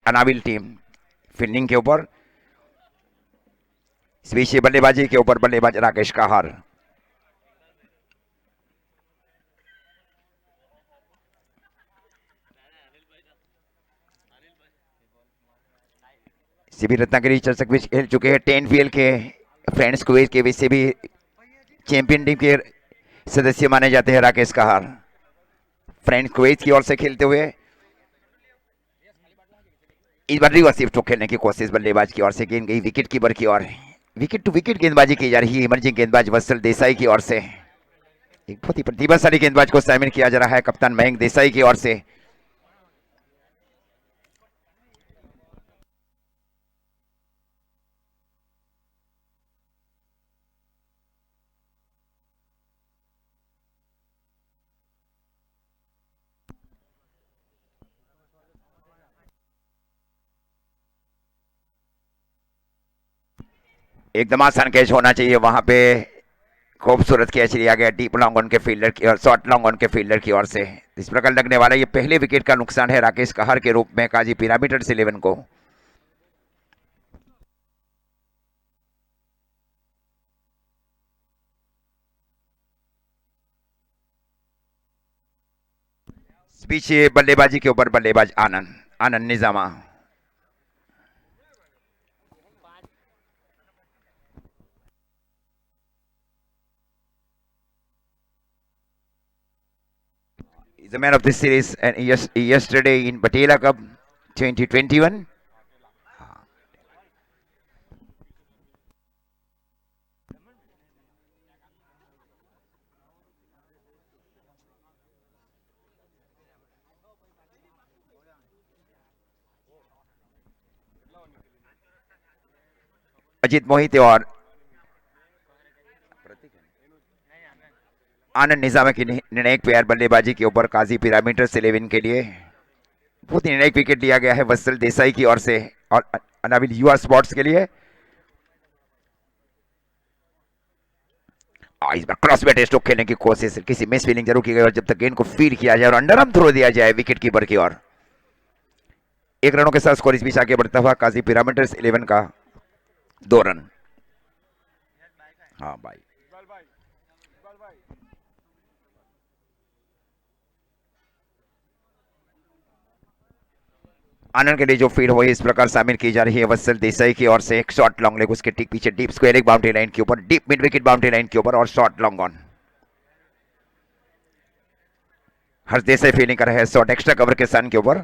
अनाविल team fielding के ऊपर, इस बीच बल्लेबाजी के ऊपर बल्लेबाज राकेश कहार। सीबी रत्नागिरी चर्चक बीच खेल चुके हैं 10 के फ्रेंड्स क्विज के बीच से भी चैंपियन टीम के सदस्य माने जाते हैं राकेश कहार। फ्रेंड्स क्विज की ओर से खेलते हुए इस बार रिवर्स स्ट्रोक खेलने की कोशिश बल्लेबाज की ओर से, गेंद गई विकेट कीपर की ओर। विकेट टू विकेट गेंदबाजी की जा रही है इमर्जिंग गेंदबाज वत्सल देसाई की ओर से। एक बहुत ही प्रतिभाशाली गेंदबाज को शामिल किया जा रहा है कप्तान मयंक देसाई की ओर से। एकदम आसान कैच होना चाहिए वहां पे, खूबसूरत कैच लिया गया डीप लॉन्ग ऑन के फील्डर की और शॉर्ट लॉन्ग ऑन के फील्डर की ओर से। इस प्रकार लगने वाला ये पहले विकेट का नुकसान है राकेश कहार के रूप में काजी पिरामिडर्स 11 को। पीछे बल्लेबाजी के ऊपर बल्लेबाज Anand Anand निजामा। He's the man of this series and yesterday in Batela Cup 2021. Ajit मोहित और आनंद निजामा की निर्णायक प्यार बल्लेबाजी के ऊपर काजी पिरामिडर्स 11 के लिए बहुत ही निर्णायक विकेट लिया गया है वत्सल देसाई की ओर से और अनाविल युवा स्पोर्ट्स के लिए। इस बार क्रॉस बैट स्ट्रोक खेलने की कोशिश, किसी मिस फीलिंग जरूर की गई और जब तक गेंद को फील किया जाए और अंडर आर्म थ्रो दिया जाए विकेट कीपर की ओर। 1 रनों के साथ स्कोर इस बीच आगे बढ़ता हुआ काजी पिरामिडर्स 11 का 2 रन। हाँ भाई, आनंद के लिए जो फीड हुई इस प्रकार शामिल की जा रही है वत्सल देसाई की ओर से। एक शॉर्ट लॉन्ग लेग उसके ठीक पीछे डीप स्क्वायर एक बाउंड्री लाइन के ऊपर, deep mid wicket boundary line के ऊपर और short long on. Harsh Desai fielding कर रहे हैं शॉर्ट एक्स्ट्रा कवर के सन के ऊपर।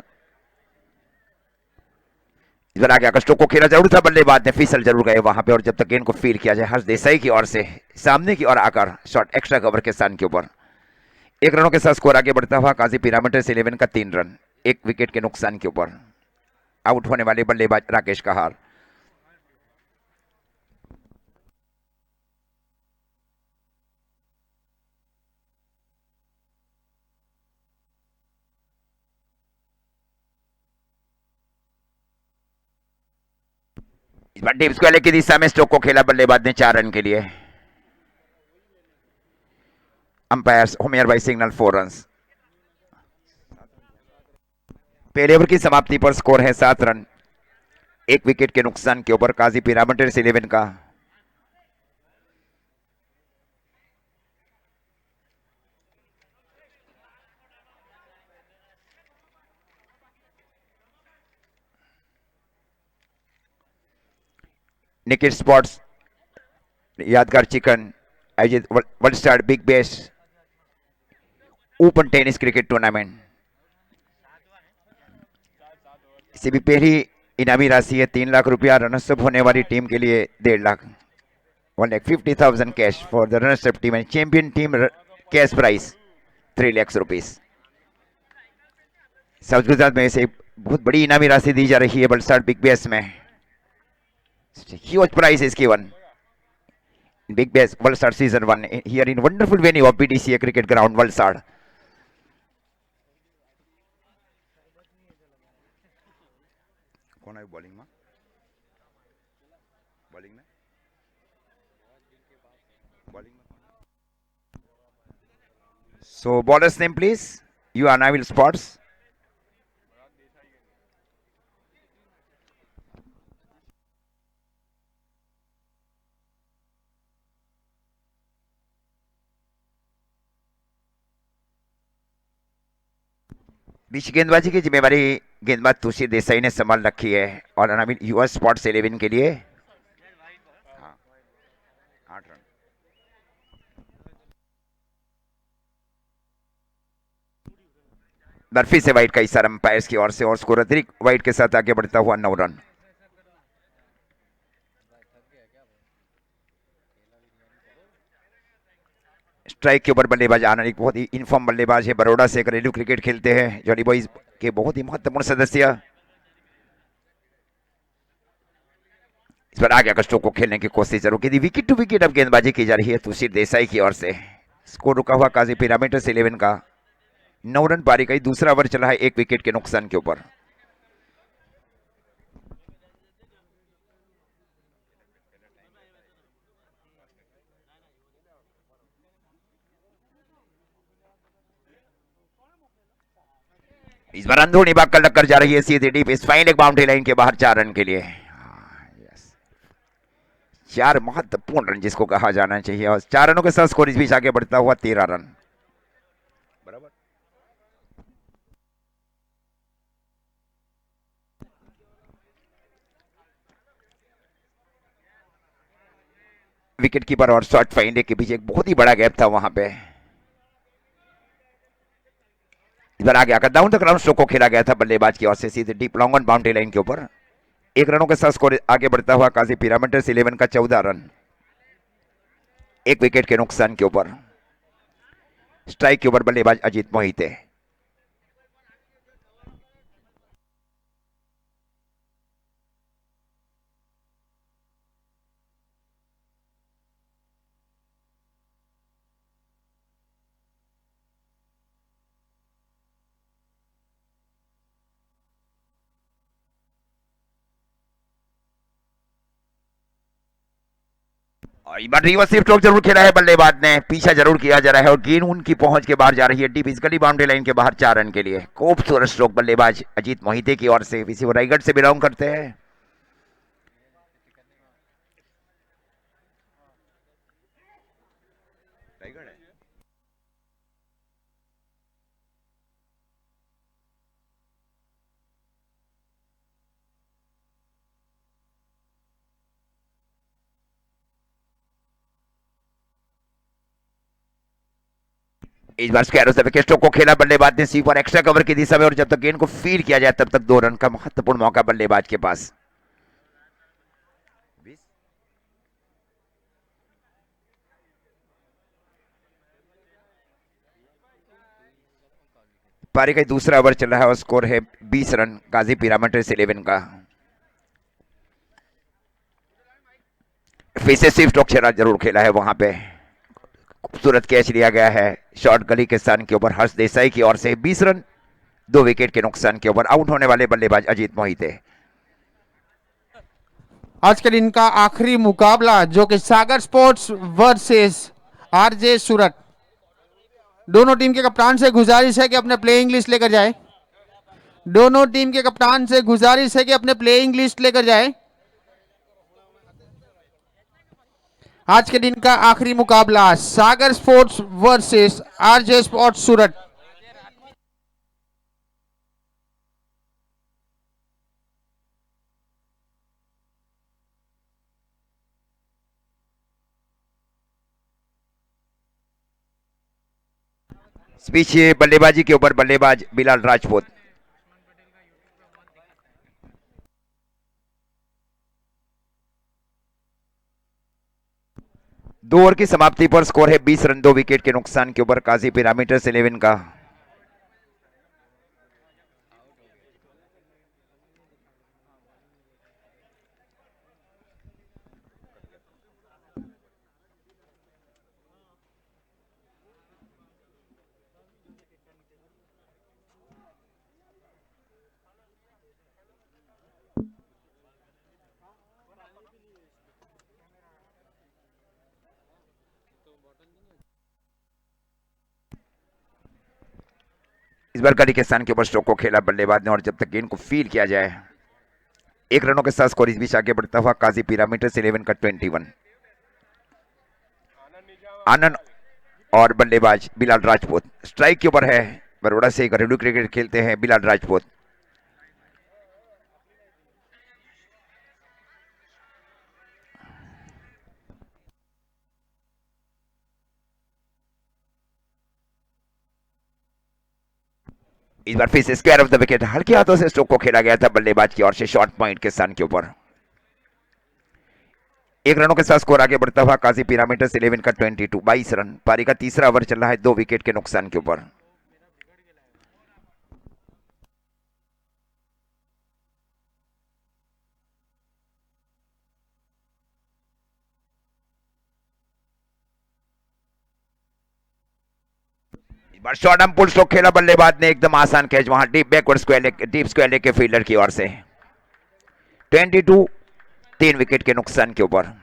इस बार आगे स्ट्रोक को खेला जरूर था, बल्लेबाज ने फिसल जरूर गए वहां पे और जब तक गेंद को फील किया जाए हर्ष देसाई की ओर से सामने की ओर आकर शॉर्ट एक्स्ट्रा कवर के सन के ऊपर। 1 रनों के साथ स्कोर आगे बढ़ता हुआ काजी पिरामिडर्स 11 का 3 रन, 1 विकेट के नुकसान के ऊपर। आउट होने वाले बल्लेबाज राकेश कहार। इस बार डीप स्क्वायर की दिशा में स्ट्रोक को खेला बल्लेबाज ने 4 रन के लिए। अंपायर होमियर बाई सिग्नल 4 रन। पहले ओवर की समाप्ति पर स्कोर है 7 रन, 1 विकेट के नुकसान के ऊपर काजी पिरामिडर्स 11 का। निकिट स्पोर्ट्स यादगार चिकन आयोजित world star big bash open tennis cricket tournament. इसे भी पहली इनामी राशि है 3 लाख रुपया, रनर्स अप होने वाली टीम के लिए 1.5 lakh, 1,50,000 cash for the runners up team and champion team cash price 3 lakh rupees. South Gujarat में इसे बहुत बड़ी इनामी राशि दी जा रही है वर्ल्ड स्टार बिग बैश में। Huge price is given Big Bash World Star Season 1 here in wonderful venue of BDCA Cricket Ground, Valsad. कौन है बॉलिंग में? बॉलिंग में? बॉलिंग में? So bowler's name please. You are Nabil Sports. बीच गेंदबाजी की जिम्मेवारी गेंदबाज तुषार देसाई ने संभाल रखी है और नवीन युवा स्पोर्ट्स 11 के लिए 8 रन। बर्फी से वाइट का इशारा अंपायर्स की ओर से और स्कोर अतिरिक्त वाइट के साथ आगे बढ़ता हुआ 9 रन। स्ट्राइक के ऊपर बल्लेबाज आनंद एक बहुत ही इनफॉर्म बल्लेबाज है, बड़ौदा से घरेलू क्रिकेट खेलते हैं, जॉनी बॉयज के बहुत ही महत्वपूर्ण सदस्य। इस पर आगे स्ट्रोक को खेलने की कोशिश जरूर की थी। विकेट टू विकेट अब गेंदबाजी की जा रही है तुषार देसाई की ओर से। स्कोर रुका हुआ काजी पिरामिडर्स 11 का 9 रन पारी का दूसरा ओवर चला है 1 विकेट के नुकसान के ऊपर। इस बार अंधोनी भाग कर लग जा रही है सीधे डीप इस फाइन एक बाउंड्री लाइन के बाहर 4 रन के लिए। 4 महत्वपूर्ण रन जिसको कहा जाना चाहिए और 4 रनों के साथ स्कोर इस बीच आगे बढ़ता हुआ 13 रन। बराबर विकेट कीपर और शॉर्ट फाइंडे के बीच एक बहुत ही बड़ा गैप था वहां पे। इस बार आगे आकर डाउन द ग्राउंड स्ट्रोक को खेला गया था बल्लेबाज की ओर से सीधे deep long on boundary line के ऊपर। 1 रनों के साथ स्कोर आगे बढ़ता हुआ काजी पिरामिडर्स 11 का 14 रन 1 विकेट के नुकसान के ऊपर। स्ट्राइक के ऊपर बल्लेबाज अजीत मोहिते। रिवर्स स्ट्रोक जरूर खेला है बल्लेबाज ने, पीछा जरूर किया जा रहा है और गेंद उनकी पहुंच के बाहर जा रही है डीप इस गली बाउंड्री लाइन के बाहर 4 रन के लिए। खूबसूरत स्ट्रोक बल्लेबाज अजीत मोहिते की ओर से, इसी वो रायगढ़ से बिलोंग करते हैं। इस बार स्ट्रोक को खेला बल्लेबाज ने सीप और एक्स्ट्रा कवर की दिशा में और जब तक गेंद को फील किया जाए तब तक 2 रन का महत्वपूर्ण मौका बल्लेबाज के पास। पारी का दूसरा ओवर चल रहा है और स्कोर है 20 रन गाजी पिरामिडर्स 11 का। फिर से स्ट्रोक जरूर खेला है वहां पे। खूबसूरत कैच लिया गया है शॉर्ट गली के स्थान के ऊपर हर्ष देसाई की ओर से। 20 रन 2 विकेट के नुकसान के ऊपर आउट होने वाले बल्लेबाज अजीत मोहिते। आज के दिन का आखिरी मुकाबला जो कि सागर स्पोर्ट्स वर्सेस आरजे सूरत। दोनों टीम के कप्तान से गुजारिश है कि अपने प्लेइंग लिस्ट लेकर जाए। दोनों टीम के कप्तान से गुजारिश है कि अपने प्लेइंग लिस्ट लेकर जाए। आज के दिन का आखिरी मुकाबला सागर स्पोर्ट्स वर्सेस आरजे स्पोर्ट्स सूरत। पीछे बल्लेबाजी के ऊपर बल्लेबाज बिलाल राजपूत। दो ओवर की समाप्ति पर स्कोर है 20 रन 2 विकेट के नुकसान के ऊपर काजी पिरामिडर्स 11 का। इस बार गली के स्थान के ऊपर स्ट्रोक को खेला बल्लेबाज ने और जब तक गेंद को फील किया जाए 1 रनों के साथ स्कोर इस बीच आगे बढ़ता हुआ काजी पिरामिडर्स 11 का 21। आनंद और बल्लेबाज बिलाल राजपूत। स्ट्राइक के ऊपर है बड़ौदा से घरेलू क्रिकेट खेलते हैं बिलाल राजपूत। इस बार फिर से स्क्वायर ऑफ द विकेट, हल्के हाथों से स्ट्रोक को खेला गया था बल्लेबाज की ओर से शॉर्ट पॉइंट के स्थान के ऊपर। 1 रनों के साथ स्कोर आगे बढ़ता हुआ काजी पिरामिडर्स 11 का 22 रन। पारी का तीसरा ओवर चल रहा है 2 विकेट के नुकसान के ऊपर। शॉर्ट आर्म पुल स्ट्रोक खेला बल्लेबाज ने, एकदम आसान कैच वहां deep backward square, deep square leg के फील्डर की ओर से। 22, 3 विकेट के नुकसान के ऊपर।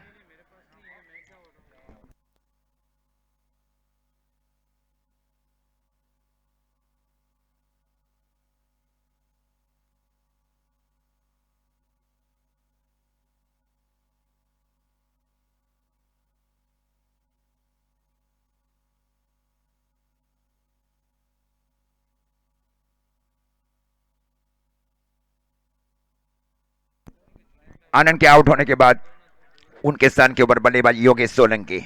आनंद के आउट होने के बाद उनके स्थान के ऊपर बल्लेबाज योगेश सोलंकी।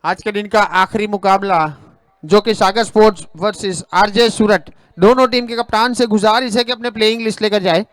आज के दिन का आखिरी मुकाबला जो कि सागर स्पोर्ट्स वर्सेस आरजे सूरत, दोनों टीम के कप्तान से गुजारिश है कि अपने प्लेइंग लिस्ट लेकर जाए।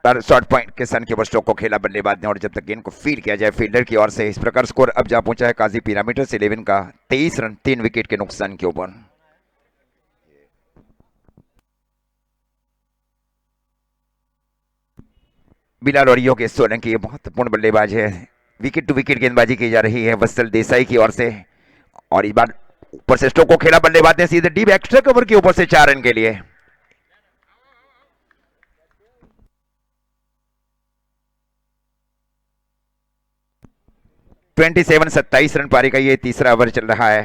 शॉर्ट पॉइंट के सन के ऊपर स्ट्रोक को खेला बल्लेबाज ने, और जब तक गेंद को फील्ड किया जाए फील्डर की ओर से। इस प्रकार स्कोर अब जा पहुंचा है काजी पिरामिडर्स 11 का 23 रन, 3 विकेट के नुकसान के ऊपर। बिलाल और योगेश सोलंकी महत्वपूर्ण बल्लेबाज है। विकेट टू विकेट गेंदबाजी की जा रही है वत्सल देसाई की ओर से, और इस बार ऊपर से स्ट्रोक को खेला बल्लेबाज ने सीधे डीप एक्स्ट्रा कवर के ऊपर से 4 रन के लिए। ट्वेंटी 27 रन पारी का ये तीसरा ओवर चल रहा है।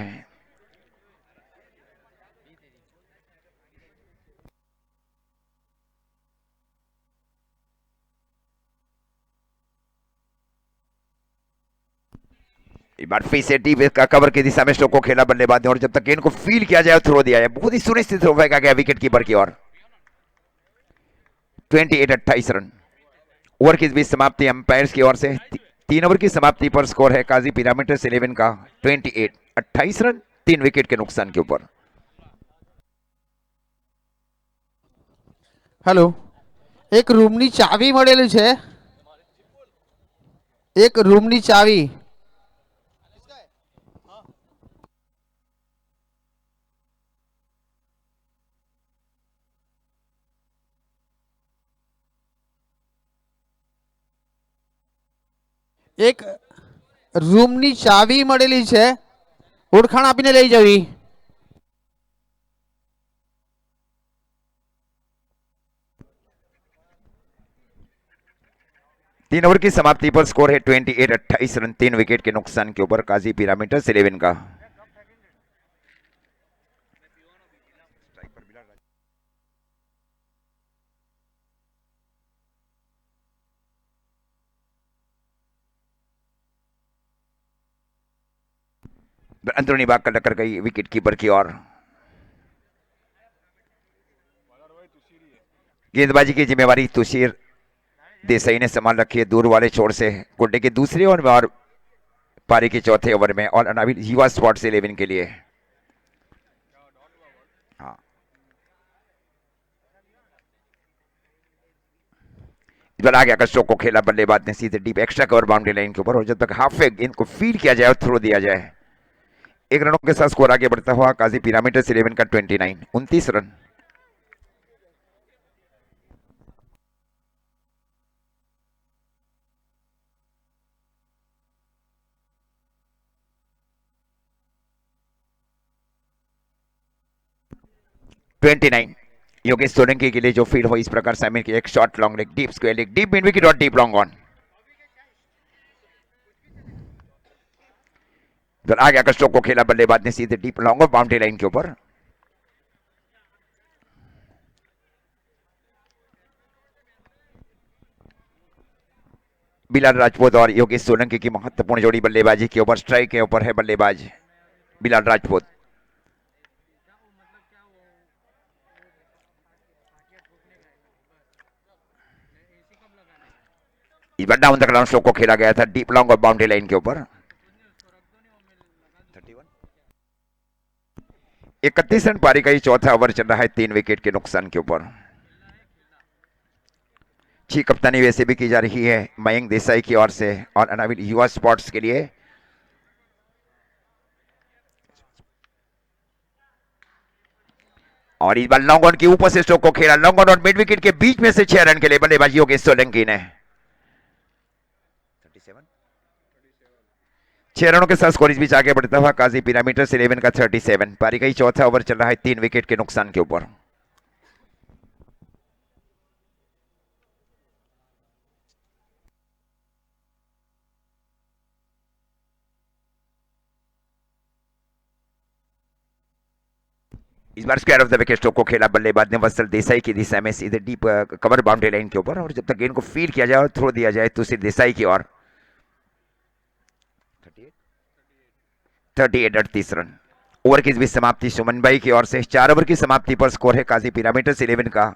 एक बार फिर से डीप का कवर की दिशा में स्ट्रोक को खेला बल्लेबाज ने, और जब तक गेंद को फील किया जाए थ्रो दिया जाए। बहुत ही सुनिश्चित थ्रो फेंका गया विकेट कीपर की ओर। 28 रन। ओवर की बीच समाप्ति अंपायर्स की ओर से 3 ओवर की समाप्ति पर स्कोर है काजी पिरामिडर्स 11 का 28 रन, 3 विकेट के नुकसान के ऊपर। हेलो, एक रूमनी चावी મળેલી છે, एक रूमनी चावी। એક રૂમની ચાવી મળેલી છે, ઓળખાણ આપીને લઈ જવી। 3 ओवर की समाप्ति पर स्कोर है 28 रन, 3 विकेट के नुकसान के ऊपर काजी पिरामिडर्स 11 का। अंदरूनी भाग का टक्कर गई विकेट कीपर की ओर। गेंदबाजी की जिम्मेवारी तुषार देसाई ने संभाल रखी है दूर वाले छोर से। गुड्डे के दूसरे ओवर में और पारी के चौथे ओवर में, और अभी युवा स्पोर्ट्स 11 के लिए। हाँ, इस बार आगे आकर स्ट्रोक को खेला बल्लेबाज ने सीधे deep extra cover boundary line के ऊपर, और जब तक हाफ पे गेंद को फील्ड किया जाए और थ्रो दिया जाए। 1 रनों के साथ स्कोर आगे बढ़ता हुआ काजी पिरामिडर्स 11 का 29 रन। 29 योगेश सोलंकी के लिए जो फील्ड हो इस प्रकार सामिल की एक short long leg deep square leg deep mid wicket और डीप लॉन्ग ऑन। इधर आगे आकर स्ट्रोक को खेला बल्लेबाज ने सीधे डीप लॉन्ग और बाउंड्री लाइन के ऊपर। बिलाल राजपूत और योगेश सोलंकी की महत्वपूर्ण जोड़ी बल्लेबाजी के ऊपर स्ट्राइक के ऊपर है बल्लेबाज बिलाल राजपूत। इस बार डाउन द ग्राउंड स्ट्रोक को खेला गया था डीप लॉन्ग और बाउंड्री लाइन के ऊपर। 31 रन पारी का ही चौथा ओवर चल रहा है 3 विकेट के नुकसान के ऊपर। अच्छी कप्तानी वैसे भी की जा रही है मयंक देसाई की ओर से और अनाविल युवा स्पोर्ट्स के लिए। और इस बार लॉन्ग ऑन के ऊपर से स्ट्रोक को खेला लॉन्ग ऑन और मिड विकेट के बीच में से 6 रन के लिए बल्लेबाजी योगेश सोलंकी ने 6 रनों के साथ स्कोर इस बीच आगे बढ़ता हुआ काजी पिरामिडर्स 11 का 37। पारी का ही चौथा ओवर चल रहा है 3 विकेट के नुकसान के ऊपर। इस बार square off the wicket stroke को खेला बल्लेबाज ने वत्सल देसाई की दिशा में सीधे डीप कवर बाउंड्री लाइन के ऊपर। और जब तक गेंद को फील किया जाए और थ्रो दिया जाए तो सिर्फ देसाई की ओर 38 रन। ओवर की इस बीच समाप्ति सुमन भाई की ओर से 4 ओवर की समाप्ति पर स्कोर है काजी पिरामिडर्स 11 का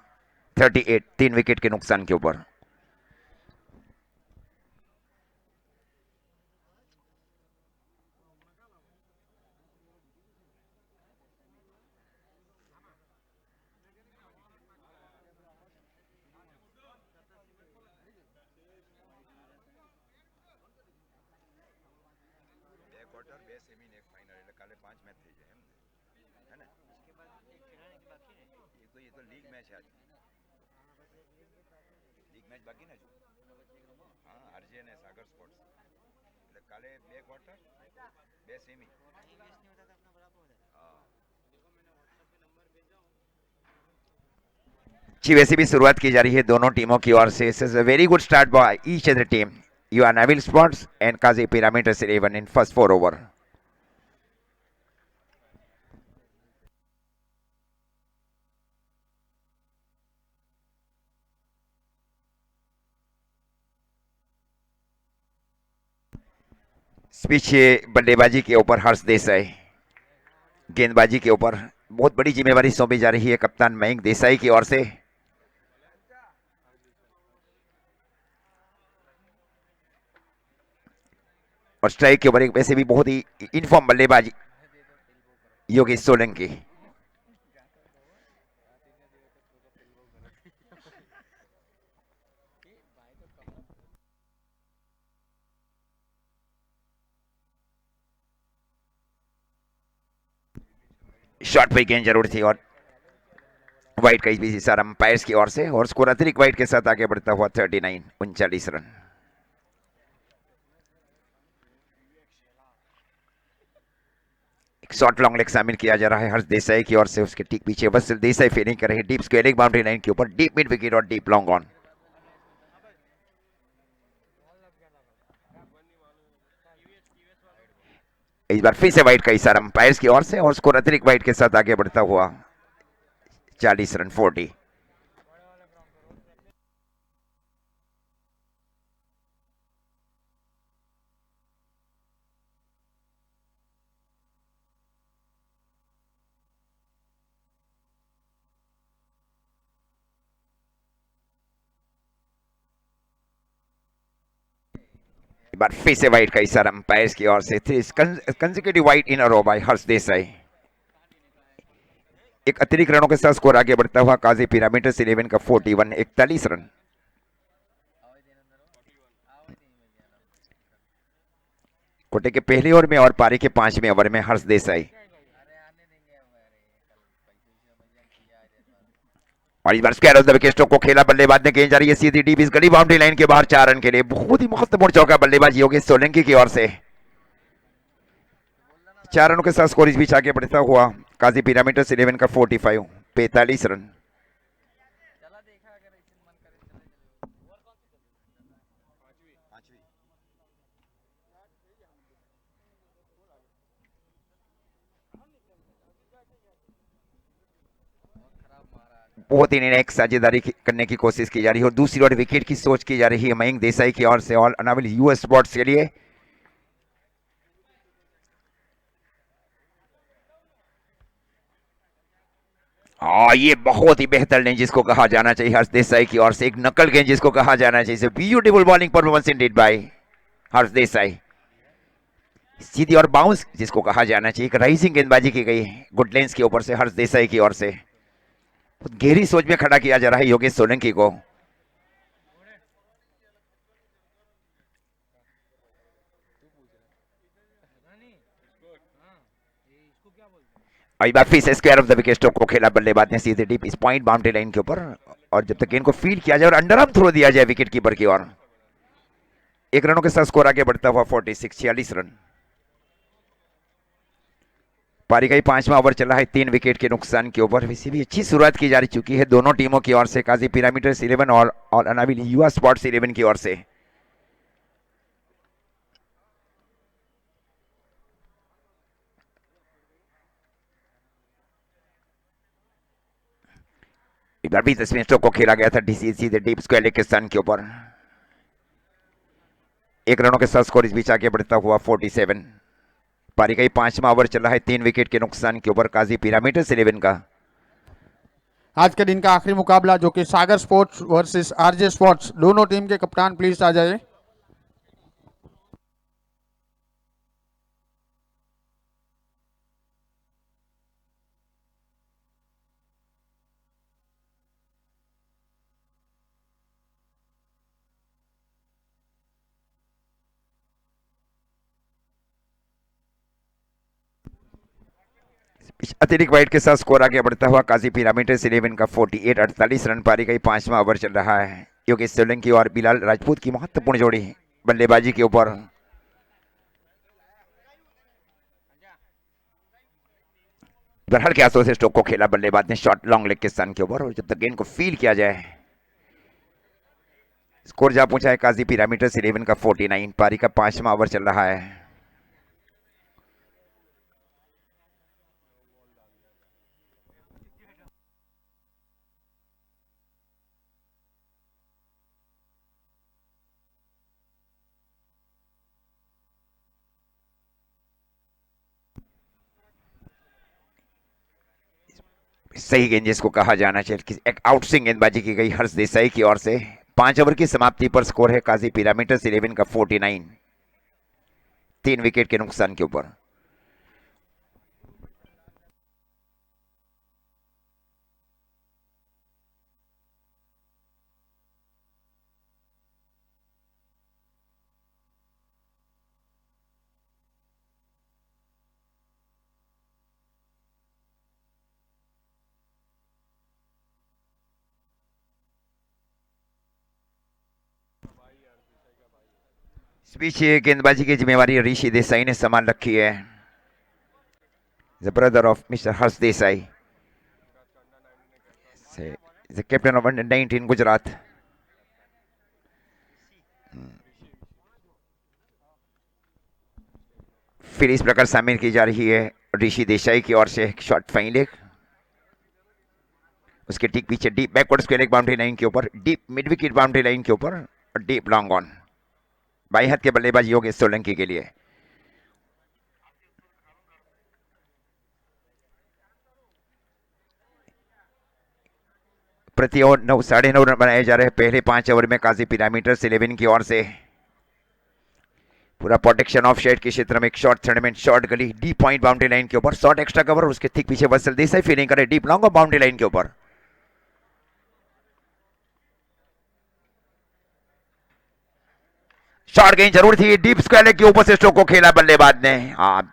38 3 विकेट के नुकसान के ऊपर। अच्छी वैसे भी शुरुआत की जा रही है दोनों टीमों की ओर से। Is a very good start by each other team. You are Navil sports and Kazi pyramiders 11 in first 4 over. पीछे बल्लेबाजी के ऊपर हर्ष देसाई, गेंदबाजी के ऊपर बहुत बड़ी जिम्मेवारी सौंपी जा रही है कप्तान मयंक देसाई की ओर से। और स्ट्राइक के ऊपर एक वैसे भी बहुत ही इनफॉर्म बल्लेबाज योगेश सोलंकी। शॉट पे गेंद जरूर थी और वाइड का इस बीच इशारा अंपायर्स की ओर से और स्कोर अतिरिक्त वाइड के साथ आगे बढ़ता हुआ 39 39 रन। एक शॉर्ट लॉन्ग लेग शामिल किया जा रहा है हर्ष देसाई की ओर से। उसके ठीक पीछे वत्सल देसाई फील्डिंग कर रहे हैं डीप स्क्वायर बाउंड्री लाइन के ऊपर डीप मिड विकेट और डीप लॉन्ग ऑन। इस बार फिर से वाइड का इशारा अंपायर्स की ओर से और स्कोर अतिरिक्त वाइड के साथ आगे बढ़ता हुआ 40 रन 40। बार फिर से वाइड का इशारा अंपायर्स की ओर से। 3 consecutive wide in a row bye Harsh Desai. एक अतिरिक्त रनों के साथ स्कोर आगे बढ़ता हुआ काजी पिरामिडर्स 11 का 41 41 रन। कोटे के पहले ओवर में और पारी के 5वें ओवर में हर्ष देसाई। और इस बार square off the wicket stroke को खेला बल्लेबाज ने गेंद जा रही है सीधी डीप इस गली बाउंड्री लाइन के बाहर 4 रन के लिए। बहुत ही महत्वपूर्ण चौका बल्लेबाज योगेश सोलंकी की ओर से। 4 रनों के साथ स्कोर इस बीच आगे बढ़ता हुआ काजी पिरामिडर्स 11 का 45 45 रन। बहुत ही एक साझेदारी करने की कोशिश की जा रही है और दूसरी ओर विकेट की सोच की जा रही है मयंक देसाई की ओर से और अनाविल यूएस स्पोर्ट्स के लिए। ये बहुत ही बेहतर गेंद जिसको कहा जाना चाहिए हर्ष देसाई की ओर से, एक नकल गेंद जिसको कहा जाना चाहिए। Beautiful bowling performance indeed by Harsh Desai. सीधी और बाउंस जिसको कहा जाना चाहिए, एक राइजिंग गेंदबाजी की गई गुड लेंस के ऊपर से हर्ष देसाई की ओर से। गहरी सोच में खड़ा किया जा रहा है योगेश सोलंकी को। फिर से square off the wicket stroke को खेला बल्लेबाज ने सीधे डीप इस पॉइंट बाउंड्री लाइन के ऊपर, और जब तक गेंद को फील्ड किया जाए और अंडर आर्म थ्रो दिया जाए विकेट कीपर की ओर। 1 रनों के साथ स्कोर आगे बढ़ता हुआ 46 रन। पारी का 5वां ओवर चला है 3 विकेट के नुकसान के ऊपर। वैसे भी अच्छी शुरुआत की जा चुकी है दोनों टीमों की ओर से, काजी पिरामिड्स 11 और अनाविल युवा स्पोर्ट्स 11 की ओर से। एक बार भी तस्वीर स्ट्रोक को खेला गया था डीसी सीधे डीप स्क्वायर लेग के स्थान के ऊपर। 1 रनों के साथ स्कोर इस बीच आगे बढ़ता हुआ 47। पारी का 5वां ओवर चला है 3 विकेट के नुकसान के ऊपर काजी पिरामिड्स 11 का। आज के दिन का आखिरी मुकाबला जो कि सागर स्पोर्ट्स वर्सेस आरजे स्पोर्ट्स, दोनों टीम के कप्तान प्लीज आ जाए। अतिरिक्त वाइड के साथ स्कोर आगे बढ़ता हुआ काजी पिरामिड्स 11 का 48 रन। पारी का 5वां ओवर चल रहा है। योगेश सोलंकी और बिलाल राजपूत की महत्वपूर्ण जोड़ी बल्लेबाजी के ऊपर। हल्के हाथों से स्ट्रोक को खेला बल्लेबाज ने शॉर्ट लॉन्ग लेग के स्थान के ऊपर, और जब तक गेंद को फील किया जाए स्कोर जा पहुंचा है काजी पिरामिड्स 11 का 49। पारी का 5वां ओवर चल रहा है। सही गेंद जिसको कहा जाना चाहिए, एक आउट स्विंग गेंदबाजी की गई हर्ष देसाई की ओर से। 5 ओवर की समाप्ति पर स्कोर है काजी पिरामिड्स 11 का 49, 3 विकेट के नुकसान के ऊपर। इस बीच गेंदबाजी की जिम्मेवारी ऋषि देसाई ने संभाल रखी है, the brother of mister Harsh Desai, the captain of under 19 Gujarat. फिर इस प्रकार शामिल की जा रही है ऋषि देसाई की ओर से शॉर्ट फाइन लेग, उसके ठीक पीछे deep backward square leg boundary line के ऊपर, deep mid wicket boundary line के ऊपर और डीप लॉन्ग ऑन। बाई हाथ के बल्लेबाज योगेश सोलंकी के लिए। प्रति ओवर 9.5 रन बनाए जा रहे हैं पहले 5 ओवर में काजी पिरामिड्स 11 की ओर से। पूरा प्रोटेक्शन ऑफ शेड के क्षेत्र में एक शॉर्ट टूर्नामेंट, शॉर्ट गली, डीप पॉइंट बाउंड्री लाइन के ऊपर, शॉर्ट एक्स्ट्रा कवर, उसके ठीक पीछे वत्सल देसाई फील्डिंग करे deep long off boundary line के ऊपर। शॉर्ट गेंद जरूर थी, डीप स्क्वायर लेग के ऊपर से स्ट्रोक को खेला बल्लेबाज ने।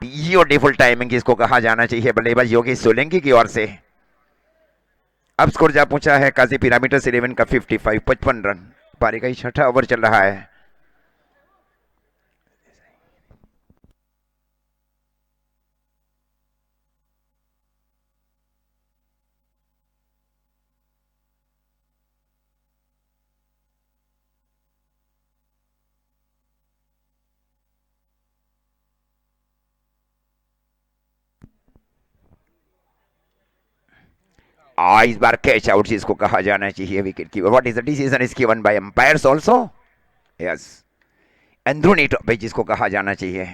ब्यूटीफुल टाइमिंग जिसको कहा जाना चाहिए बल्लेबाज योगेश सोलंकी की ओर से। अब स्कोर जा पहुंचा है काजी पिरामिड्स 11 का 55 रन। पारी का 6वां ओवर चल रहा है। इस बार कैच आउट जिसको कहा जाना चाहिए wicket keeper. What is the decision is given bye umpires also. Yes, अंदरूनी टॉपिक जिसको कहा जाना चाहिए.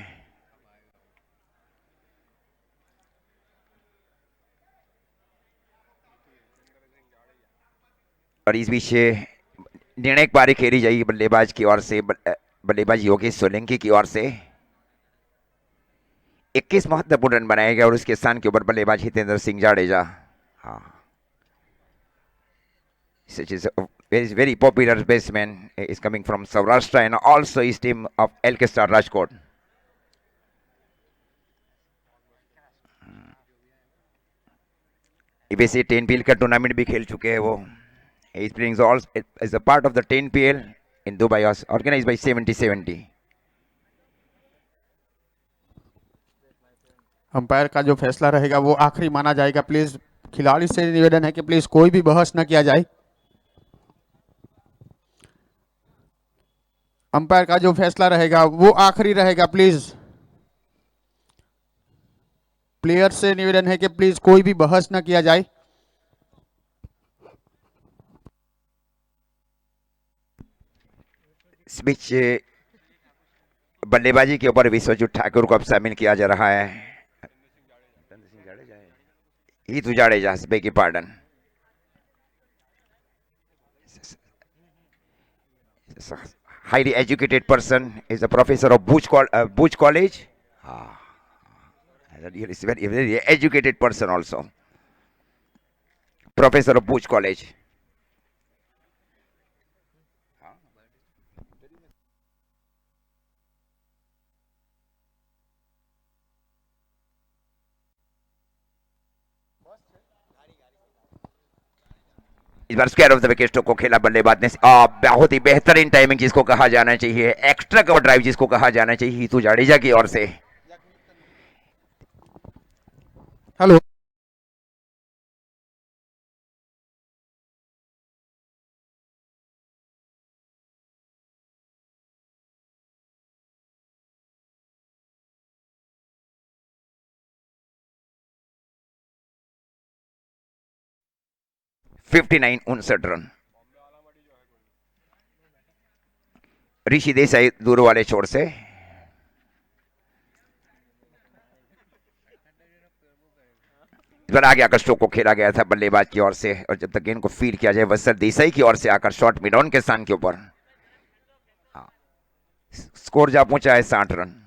और इस बीच निर्णायक पारी खेली जाएगी बल्लेबाज की ओर से, बल्लेबाज योगेश सोलंकी की ओर से. 21 महत्वपूर्ण रन बनाए गए और उसके स्थान के ऊपर बल्लेबाज हितेंद्र सिंह जाडेजा. हाँ, such is a very popular batsman is coming from Saurashtra and also his team of LK Star Rajkot. वैसे 10 PL का टूर्नामेंट भी खेल चुके हैं वो. He brings all as a part of the 10 PL in Dubai, organized by 70-70. Umpire का जो फैसला रहेगा वो आखिरी माना जाएगा. प्लीज खिलाड़ी से निवेदन है कि प्लीज कोई भी बहस न किया जाए. अंपायर का जो फैसला रहेगा वो आखिरी रहेगा. प्लीज प्लेयर से निवेदन है कि प्लीज कोई भी बहस न किया जाए. इस बीच बल्लेबाजी के ऊपर विश्वजीत ठाकुर को अब शामिल किया जा रहा है. हितू जाडेजा, बेगी pardon. Highly educated person, is a professor of Buch College. Ah, he is very educated person also. Professor of Buch College. इस बार स्क्वायर ऑफ द विकेट को खेला बल्लेबाज ने. बहुत ही बेहतरीन टाइमिंग जिसको कहा जाना चाहिए, एक्स्ट्रा कवर ड्राइव जिसको कहा जाना चाहिए हितू जाडेजा की ओर से. Hello. Fifty 59 run. Rishi Desai दूर वाले छोर से. इस बार आगे आकर स्ट्रोक को खेला गया था बल्लेबाज की ओर से, और जब तक गेंद को फील्ड किया जाए वत्सल देसाई की ओर से आकर शॉट मिड ऑन के स्थान के ऊपर. स्कोर जा पहुंचा है 60 रन.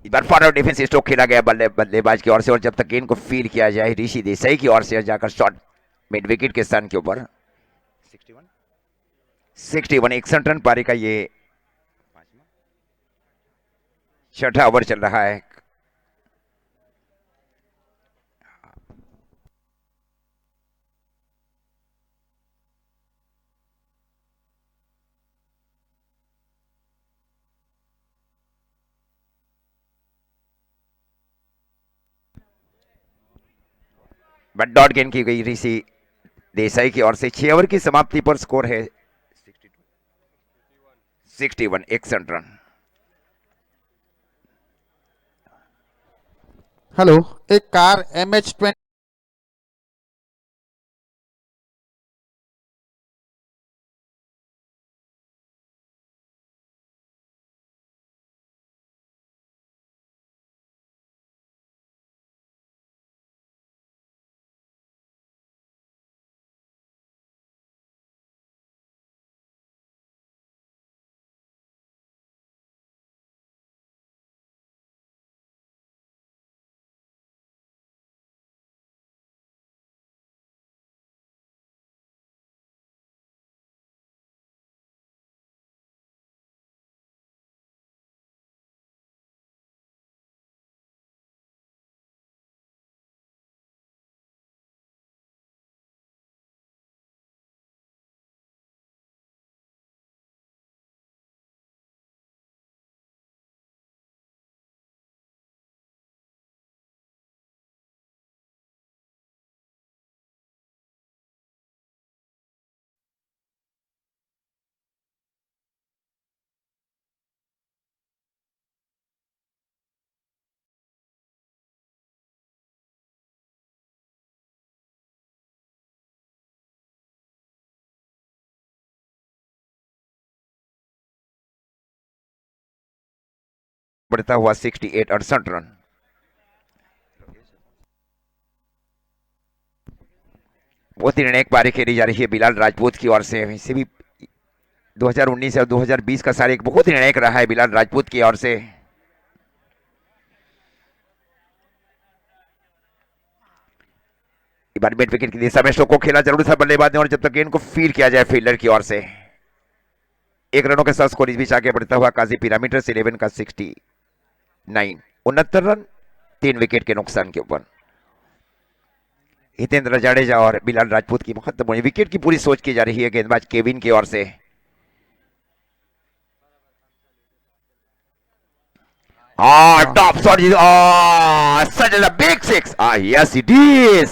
इस बार फॉरवर्ड डिफेंस स्ट्रोक खेला गया बल्लेबाज की ओर से, और जब तक गेंद को फील्ड किया जाए ऋषि देसाई की ओर से जाकर शॉट मिड विकेट के स्थान के ऊपर. 61 61 रन पारी का ये छठा ओवर चल रहा है. बट डॉट गेंद की गई ऋषि देसाई की ओर से. 6 ओवर की समाप्ति पर स्कोर है 61 61 रन. हेलो. एक कार MH20 बढ़ता हुआ 68 रन। बहुत ही निर्णायक पारी खेली जा रही है बिलाल राजपूत की ओर से। इसे भी 2019 और 2020 का साल एक बहुत ही निर्णायक रहा है बिलाल राजपूत की ओर से। इस बार मिड विकेट की दिशा में स्ट्रोक को खेला जरूर था बल्लेबाज ने, और जब तक गेंद को फील्ड किया जाए फील्डर की ओर से। 1 रनों के साथ स्कोर इस बीच आगे बढ़ता हुआ काजी पिरामिडर्स 11 का 69 रन 3 विकेट के नुकसान के ऊपर। हितेंद्र जाडेजा और बिलाल राजपूत की महत्वपूर्ण विकेट की पूरी सोच की जा रही है गेंदबाज केविन की ओर से। Top shot, such a big six. Yes it is.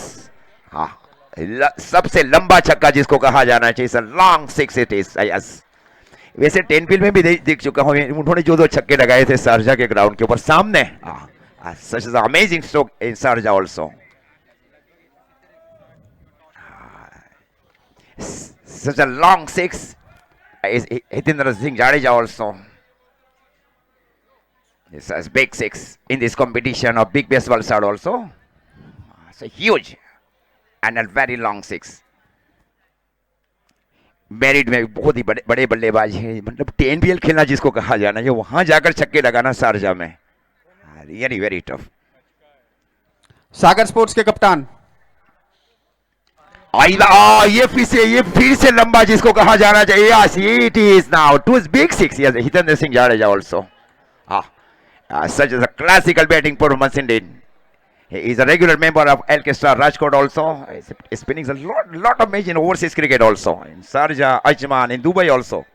सबसे लंबा छक्का जिसको कहा जाना चाहिए, long six it is. Yes, वैसे टेनफील्ड में भी देख चुका हूं, उन्होंने जो 2 छक्के लगाए थे शारजा के ग्राउंड के ऊपर सामने। such an amazing stroke in Sharjah also. Such a long six is Hitendra Singh Jadeja also. This is big six in this competition of Big Bash Valsad also. It's a huge and a very long six. Merit में बहुत ही बड़े बड़े बल्लेबाज हैं, मतलब 10 खेलना जिसको कहा जाना है, वहां जाकर छक्के लगाना शारजा में, रियली वेरी टफ। सागर स्पोर्ट्स के कप्तान ये फिर से लंबा जिसको कहा जाना चाहिए। Yes, it is now 2 big six. Yes, Hitendra Singh Jadeja also. Such as a classical batting performance indeed. He is a regular member of Alkestar Rajkot also. He's spinning a lot of matches in overseas cricket also. In Sharjah, Ajman, in Dubai also.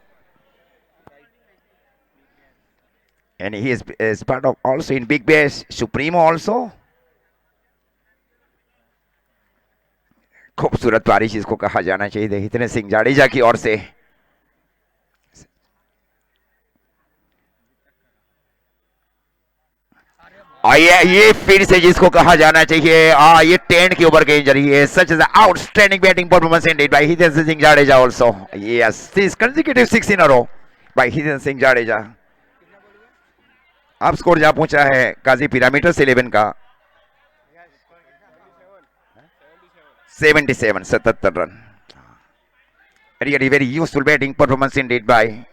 And he is part of also in Big Bash, Supremo also. खूबसूरत बारिश जिसको कहा जाना चाहिए हितेंद्र सिंह जाडेजा की ओर से। ये फिर से जिसको कहा जाना चाहिए, ये 10 के ऊपर गेंद रही है। Such as outstanding batting performance indeed by Hitendra Singh Jadeja also. Yes, this consecutive 6 in a row by Hitendra Singh Jadeja. अब स्कोर जा पहुंचा है काजी पिरामिडर्स 11 का 77 run. Really very useful batting performance indeed by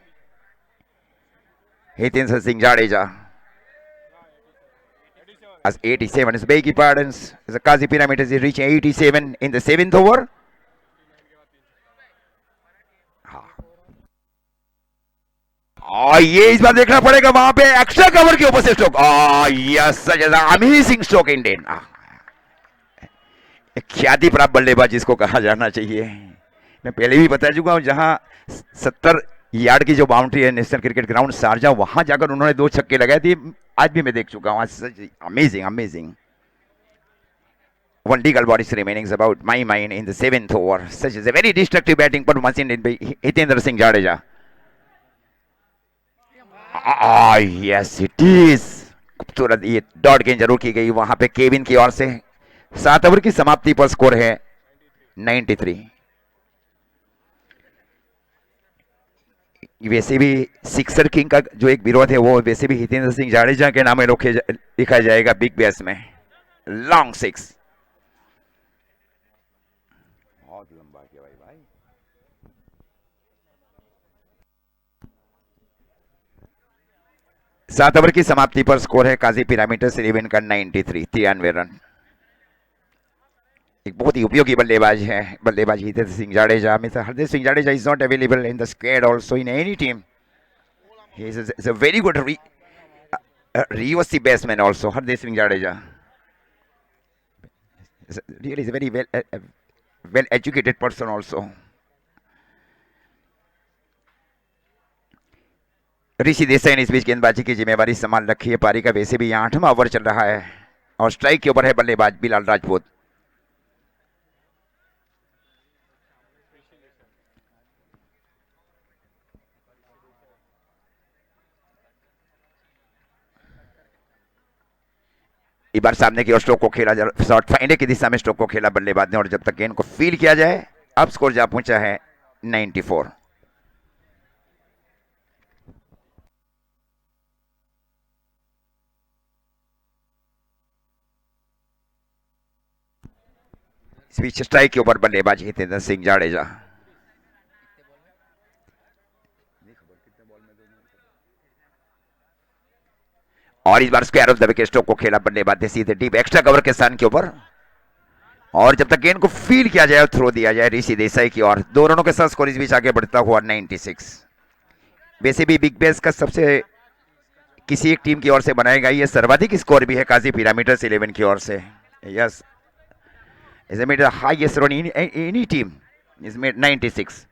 Hitendra Singh Jadeja. As 87 is begging pardons, as the Kazi Pyramid is reaching 87 in the 7th over. ये इस बार देखना पड़ेगा वहां पे एक्स्ट्रा कवर के ऊपर से stroke. Yes, amazing stroke Indian. ख्याति प्राप्त बल्लेबाज जिसको कहा जाना चाहिए। मैं पहले भी बता चुका हूं, जहां 70 यार्ड की जो बाउंड्री है नेशनल क्रिकेट ग्राउंड शारजा, वहां जाकर उन्होंने 2 छक्के लगाए थे। आज भी मैं देख चुका हूं। Amazing one legal body is remaining about my mind in the 7th over. Such is a very destructive batting performance in Hitendra Singh Jadeja. Yes it is. खूबसूरत ये डॉट गेंद जरूर की गई वहां पे केविन की ओर से। 7 ओवर की समाप्ति पर स्कोर है 93। वैसे भी सिक्सर किंग का जो एक विरोध है वो वैसे भी हितेंद्र सिंह जाडेजा के नाम लिखा जाएगा बिग बैश में। लॉन्ग सिक्स, बहुत लंबा किया भाई। 7 ओवर की समाप्ति पर स्कोर है काजी पिरामिडर्स 11 का 93 रन। एक बहुत ही उपयोगी बल्लेबाज है बल्लेबाज Hitendra Singh Jadeja. Mister Hardev Singh Jadeja is not available in the squad also in any team. He is a very good reverse batsman also. Hardev Singh Jadeja really is a very well educated person also. Rishi Desai ने इस बीच गेंदबाजी की जिम्मेवारी संभाल रखी है। पारी का वैसे भी यहाँ 8वां ओवर चल रहा है और स्ट्राइक के ऊपर है बल्लेबाज बिलाल राजपूत। इस बार सामने की ओर स्ट्रोक को खेला, शॉट फाइंडे की दिशा में स्ट्रोक को खेला बल्लेबाज ने, और जब तक गेंद को फील किया जाए अब स्कोर जा पहुंचा है 94। इस बीच स्ट्राइक के ऊपर बल्लेबाज हितेंद्र सिंह जाडेजा। और इस बार square off the wicket stroke को खेला बल्लेबाज ने सीधे डीप एक्स्ट्रा कवर के स्थान के ऊपर। और जब तक गेंद को फील किया जाए और थ्रो दिया जाए ऋषि देसाई की ओर, 2 रनों के साथ स्कोर इस बीच आगे बढ़ता हुआ 96। वैसे भी बिग बैश का सबसे किसी एक टीम की ओर से बनाया गया ये सर्वाधिक स्कोर भी है काजी पिरामिडर्स 11 की ओर से। Yes, is made the highest run in any team is made 96।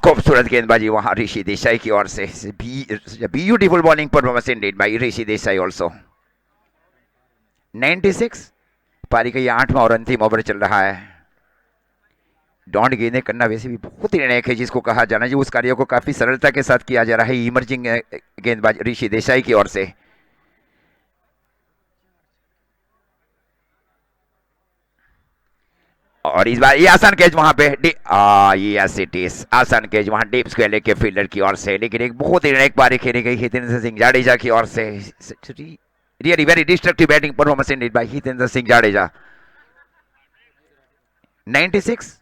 खूबसूरत गेंदबाजी वहां ऋषि देसाई की ओर से। Beautiful bowling performance indeed by Rishi Desai also. 96। पारी का ये 8वां और अंतिम ओवर चल रहा है। डॉट गेंदें करना वैसे भी बहुत ही निर्णायक है जिसको कहा जाना चाहिए। उस कार्य को काफी सरलता के साथ किया जा रहा है इमर्जिंग गेंदबाज ऋषि देसाई की ओर से। और इस बार ये आसान कैच वहां पे यस इट इज आसान कैच वहां डीप स्क्वायर के फील्डर की ओर से। लेकिन एक बहुत ही निर्णायक पारी खेली गई हितेंद्र सिंह जाडेजा की ओर से। Really very destructive batting performance indeed by Hitendra Singh Jadeja. 96।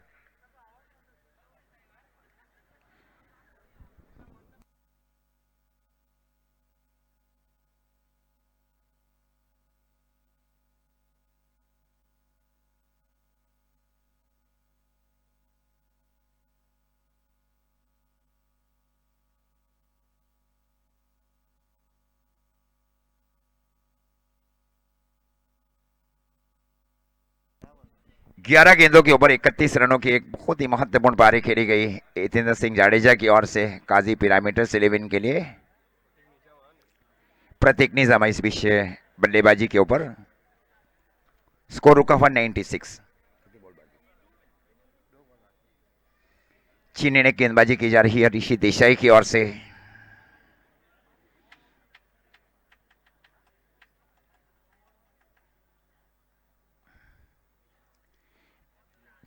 ग्यारह गेंदों के ऊपर 31 रनों की एक बहुत ही महत्वपूर्ण पारी खेली गई हितेंद्र सिंह जाडेजा की ओर से काजी पिरामिडर्स 11 के लिए। प्रतीक निजामा इस बीच बल्लेबाजी के ऊपर। स्कोर रुका हुआ 96। चीनी ने गेंदबाजी की जा रही है ऋषि देसाई की ओर से।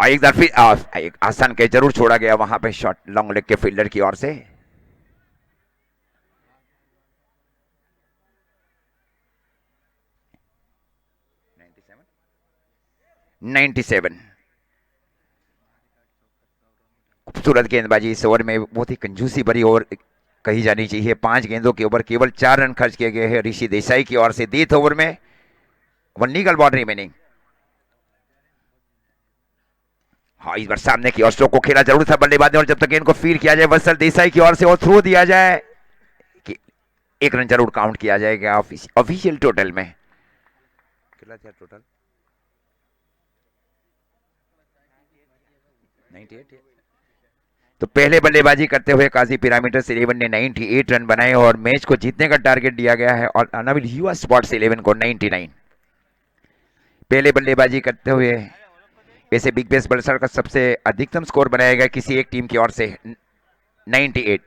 एक बार फिर एक आसान कैच जरूर छोड़ा गया वहां पे शॉट लॉन्ग लेग के फील्डर की ओर से। 97। खूबसूरत गेंदबाजी इस ओवर में बहुत ही कंजूसी भरी ओवर कही जानी चाहिए। 5 गेंदों के ऊपर केवल 4 रन खर्च किए गए हैं ऋषि देसाई की ओर से। 8 ओवर में 1 लीगल बॉल रिमेनिंग। हाँ, इस बार सामने की ओर स्ट्रोक को खेला जरूर था बल्लेबाज ने। और जब तक गेंद को फील किया जाए वत्सल देसाई की ओर से और थ्रो दिया जाए कि 1 रन जरूर काउंट किया जाएगा ऑफिशियल टोटल में। कितना था टोटल? 98। तो पहले बल्लेबाजी करते हुए काजी पिरामिडर्स 11 ने 98 रन बनाए और मैच को जीतने का टारगेट दिया गया है और अनाविल युवा स्पोर्ट्स 11 को 99। पहले बल्लेबाजी करते हुए वैसे बिग बैश बल्सर का सबसे अधिकतम स्कोर बनाया गया किसी एक टीम की ओर से 98।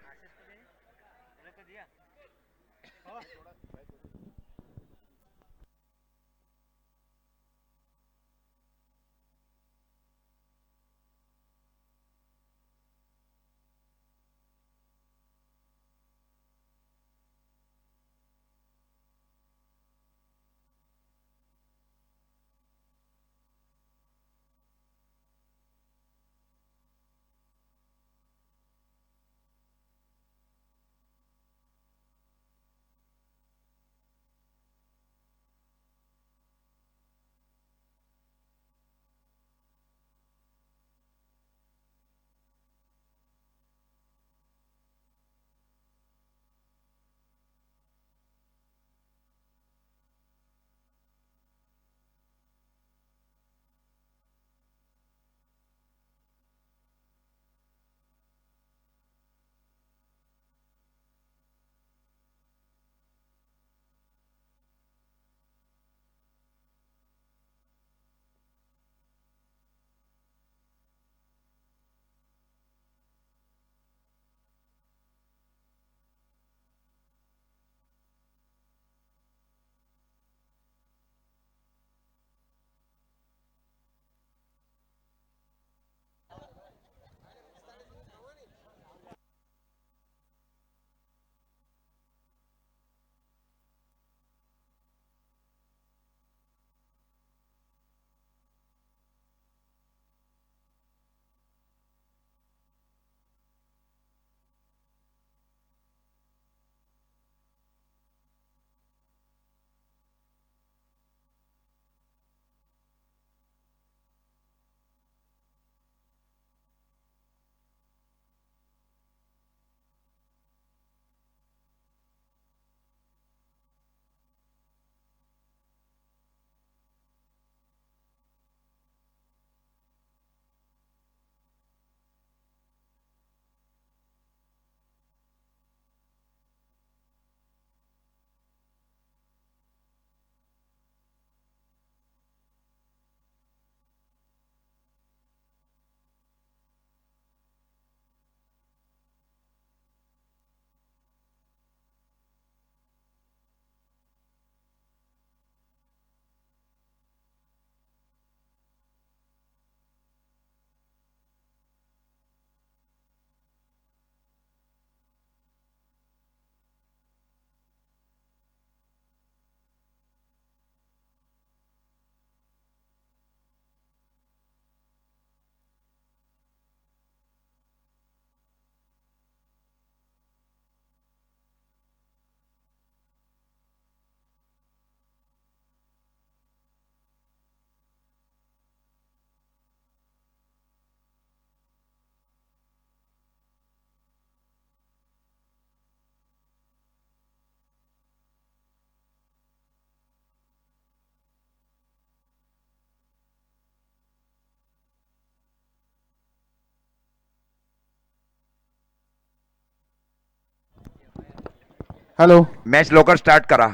हेलो। मैच लोकर स्टार्ट करा।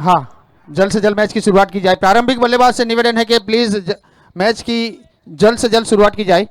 हाँ, जल्द से जल्द मैच की शुरुआत की जाए। प्रारंभिक बल्लेबाज से निवेदन है कि प्लीज मैच की जल्द से जल्द शुरुआत की जाए।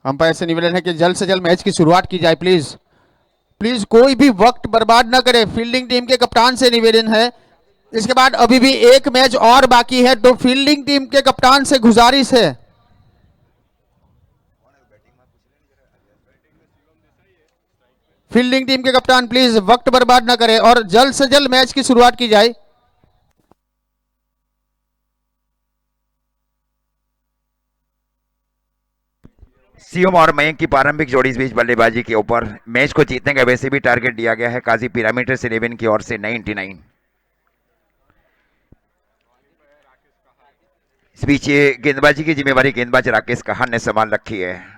अंपायर से निवेदन है कि जल्द से जल्द मैच की शुरुआत की जाए। प्लीज प्लीज कोई भी वक्त बर्बाद ना करे। फील्डिंग टीम के कप्तान से निवेदन है। इसके बाद अभी भी एक मैच और बाकी है, तो फील्डिंग टीम के कप्तान से गुजारिश है। फील्डिंग टीम के कप्तान प्लीज वक्त बर्बाद ना करें और जल्द से जल्द मैच की शुरुआत की जाए। सीएम और मयंक की प्रारंभिक जोड़ी इस बीच बल्लेबाजी के ऊपर। मैच को जीतने का वैसे भी टारगेट दिया गया है काजी पिरामिडर्स 11 की ओर से 99। इस बीच ये गेंदबाजी की जिम्मेवारी गेंदबाज राकेश कहार ने संभाल रखी है।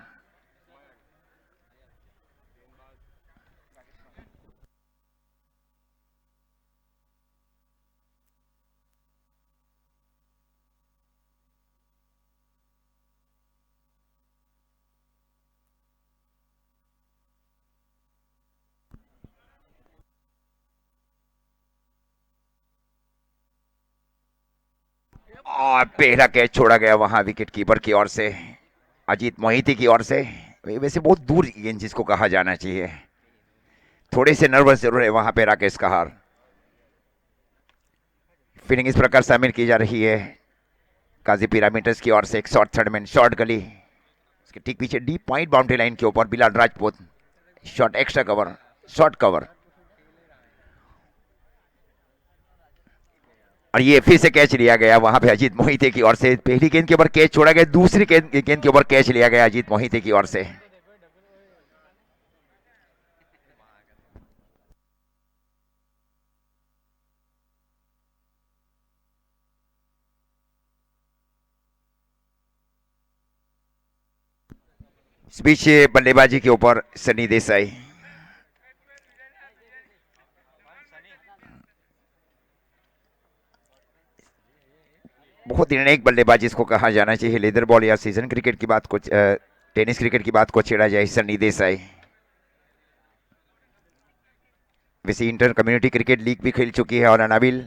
और पहला कैच छोड़ा गया वहां विकेट कीपर की ओर से, अजीत मोहिती की ओर से। वैसे बहुत दूर गेंद जिसको कहा जाना चाहिए। थोड़े से नर्वस जरूर है वहां पे राकेश कहार। फील्डिंग इस प्रकार शामिल की जा रही है काजी पिरामिडर्स की ओर से। एक शॉर्ट थर्ड मैन शॉर्ट गली, इसके ठीक पीछे डीप पॉइंट बाउंड्री लाइन के ऊपर Bilal Rajput. Short extra cover, short cover, और ये फिर से कैच लिया गया वहां पे अजीत मोहिते की ओर से। पहली गेंद के ऊपर कैच छोड़ा गया, दूसरी गेंद के ऊपर कैच लिया गया अजीत मोहिते की ओर से। इस बीच बल्लेबाजी के ऊपर सनी देसाई। बहुत निर्णायक बल्लेबाज इसको कहा जाना चाहिए। लेदर बॉल या सीजन क्रिकेट की बात को, टेनिस क्रिकेट की बात को छेड़ा जाए, सनी देसाई। वैसे इंटर कम्युनिटी क्रिकेट लीग भी खेल चुकी है और अनाबिल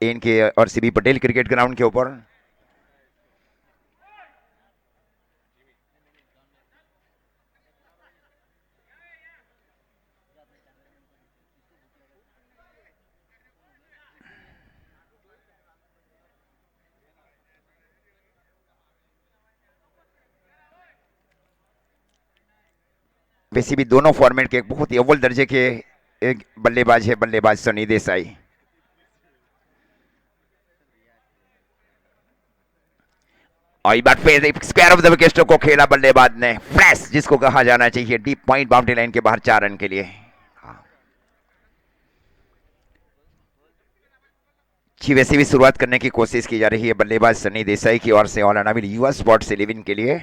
एन के और सीबी पटेल क्रिकेट ग्राउंड के ऊपर। वैसे भी दोनों फॉर्मेट के एक बहुत ही अव्वल दर्जे के एक बल्लेबाज है, बल्लेबाज सनी देसाई। और एक बार फिर स्क्वायर ऑफ द विकेट को खेला बल्लेबाज ने, फ्लैश जिसको कहा जाना चाहिए, डीप पॉइंट बाउंड्री लाइन के बाहर 4 रन के लिए। अच्छी वैसे भी शुरुआत करने की कोशिश की जा रही है बल्लेबाज सनी देसाई की ओर से। ऑल अनाविल युवा स्पोर्ट्स 11 के लिए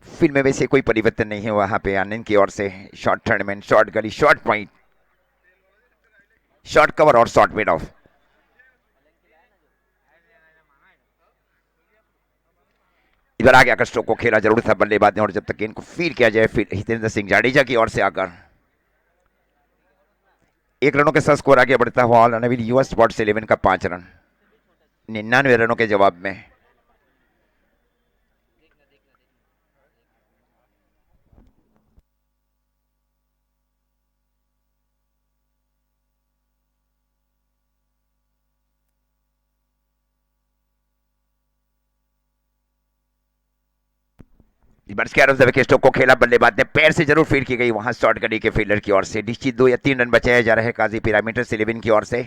फील्ड में वैसे कोई परिवर्तन नहीं है वहां पे। आनंद की ओर से शॉर्ट टूर्नामेंट, शॉर्ट गली, शॉर्ट पॉइंट, शॉर्ट कवर और शॉर्ट मिड ऑफ। इधर आगे आकर स्ट्रोक को खेला जरूर था बल्लेबाज ने, और जब तक गेंद को फील किया जाए, फिर हितेंद्र सिंह जाडेजा की ओर से आकर 1 रनों के साथ स्कोर आगे बढ़ता हुआ ऑल अनाविल युवा स्पोर्ट्स 11 का 5 रन 99 रनों के जवाब में। स्टोक को खेला बल्लेबाज ने, पैर से जरूर फील्ड की गई वहां शॉर्ट गली के फील्डर की ओर से। निश्चित 2 या 3 रन बचाए जा रहे हैं काजी पिरामिड्स 11 की ओर से।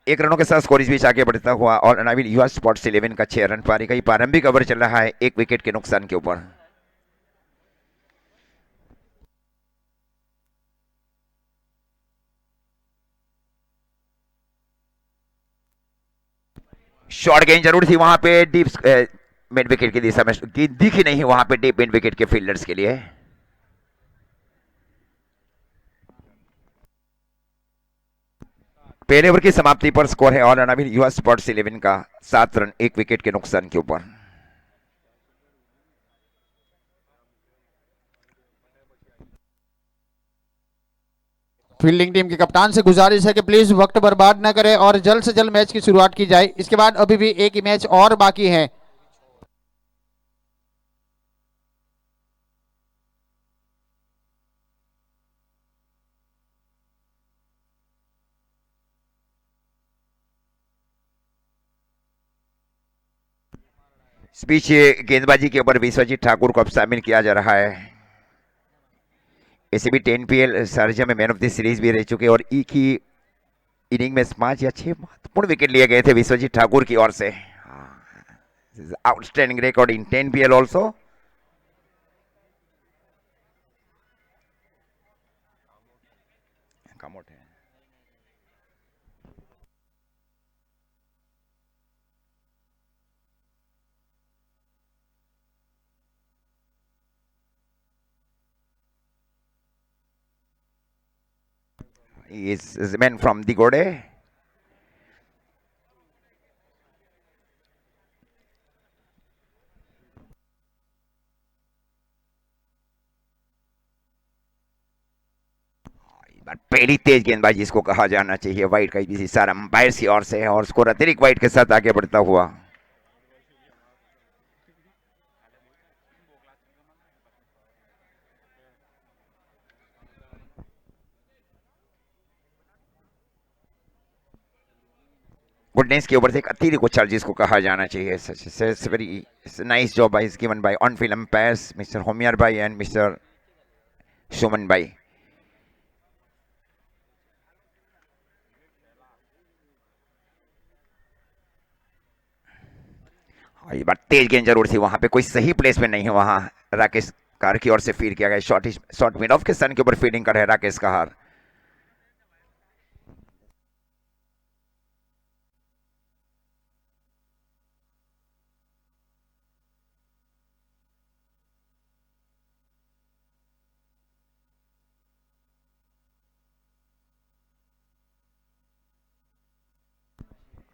1 रनों के साथ स्कोर इस बीच आगे बढ़ता हुआ और अनाविल युवा स्पोर्ट्स 11 का 6 रन पारी का प्रारंभिक ओवर चल रहा है 1 विकेट के नुकसान के ऊपर। शॉर्ट गेंद जरूर थी वहां पे डीप मिड विकेट की दिशा में, दिखी नहीं वहां पे डीप मिड विकेट के फील्डर्स के लिए। पहले ओवर की समाप्ति पर स्कोर है और अनाविल युवा स्पोर्ट्स 11 का 7 रन 1 विकेट के नुकसान के ऊपर। फील्डिंग टीम के कप्तान से गुजारिश है कि प्लीज वक्त बर्बाद न करें और जल्द से जल्द मैच की शुरुआत की जाए। इसके बाद अभी भी एक मैच और बाकी है। इस बीच गेंदबाजी के ऊपर विश्वजीत ठाकुर को अब शामिल किया जा रहा है। ऐसे भी 10 पीएल शारजा में मैन ऑफ द सीरीज भी रह चुके और एक ही इनिंग में 5 या 6 महत्वपूर्ण विकेट लिए गए थे विश्वजीत ठाकुर की ओर से। Outstanding record in 10 PL also. Commode है। He is a man from the Gode. पहली तेज गेंदबाजी इसको कहा जाना चाहिए वाइड का इशारा अंपायर्स की ओर से है, और स्कोर अतिरिक्त वाइड के साथ आगे बढ़ता हुआ। गुडनेस के ऊपर से एक अतिरिक्त उछाल जिसको कहा जाना चाहिए। Very nice job is given by on field umpires mister Homiyar भाई एंड मिस्टर सुमन भाई। ये बार तेज गेंद जरूर थी वहां पे, कोई सही प्लेसमेंट नहीं है वहां। राकेश कार की ओर से फील्ड किया गया शॉर्ट मिड ऑफ के सन के ऊपर फील्डिंग कर रहे हैं राकेश कहार।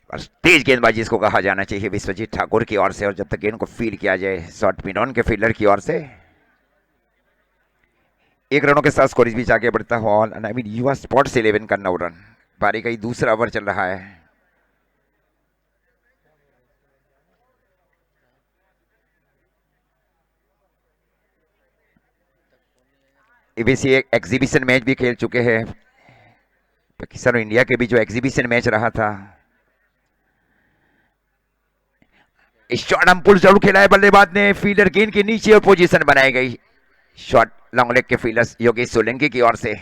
बस तेज गेंदबाजी इसको कहा जाना चाहिए विश्वजीत ठाकुर की ओर से, और जब तक गेंद को फील किया जाए शॉर्ट मिड ऑन के फील्डर की ओर से। 1 रनों के साथ स्कोर इस बीच आगे बढ़ता हुआ ऑल आई मीन युवा स्पोर्ट्स 11 का 9 रन। पारी का ही दूसरा ओवर चल रहा है। वैसे एक एग्जीबिशन मैच भी खेल चुके हैं पाकिस्तान और इंडिया के बीच, जो एग्जीबिशन मैच रहा था। शॉर्ट पुल जरूर खेला है बल्लेबाज ने, फील्डर गेंद के नीचे और पोजीशन बनाई गई। शॉट लॉन्ग लेग के फील्डर योगेश सोलंकी की ओर से।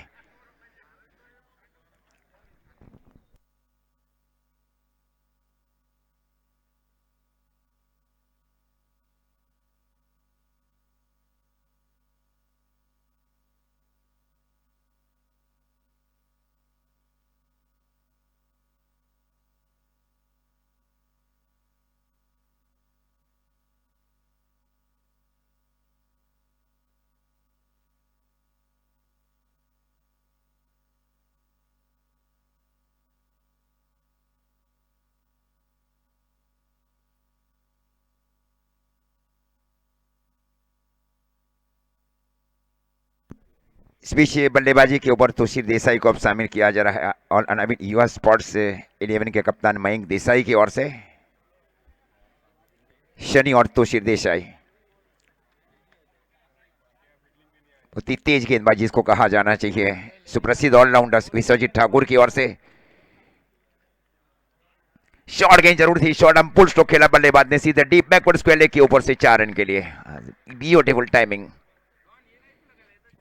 इस बीच बल्लेबाजी के ऊपर तुषार देसाई को अब शामिल किया जा रहा है और अनाबिल युवा स्पोर्ट्स 11 के कप्तान मयंक देसाई की ओर से शनि और तुषार देसाई। बहुत ही तेज गेंदबाजी इसको कहा जाना चाहिए सुप्रसिद्ध ऑलराउंडर विश्वजीत ठाकुर की ओर से। शॉर्ट गेंद जरूर थी, शॉर्ट हम पुल स्ट्रोक खेला, बल्लेबाज ने सीधे डीप बैकवर्ड स्क्वायर लेग के ऊपर से 4 रन के लिए। ब्यूटीफुल टाइमिंग,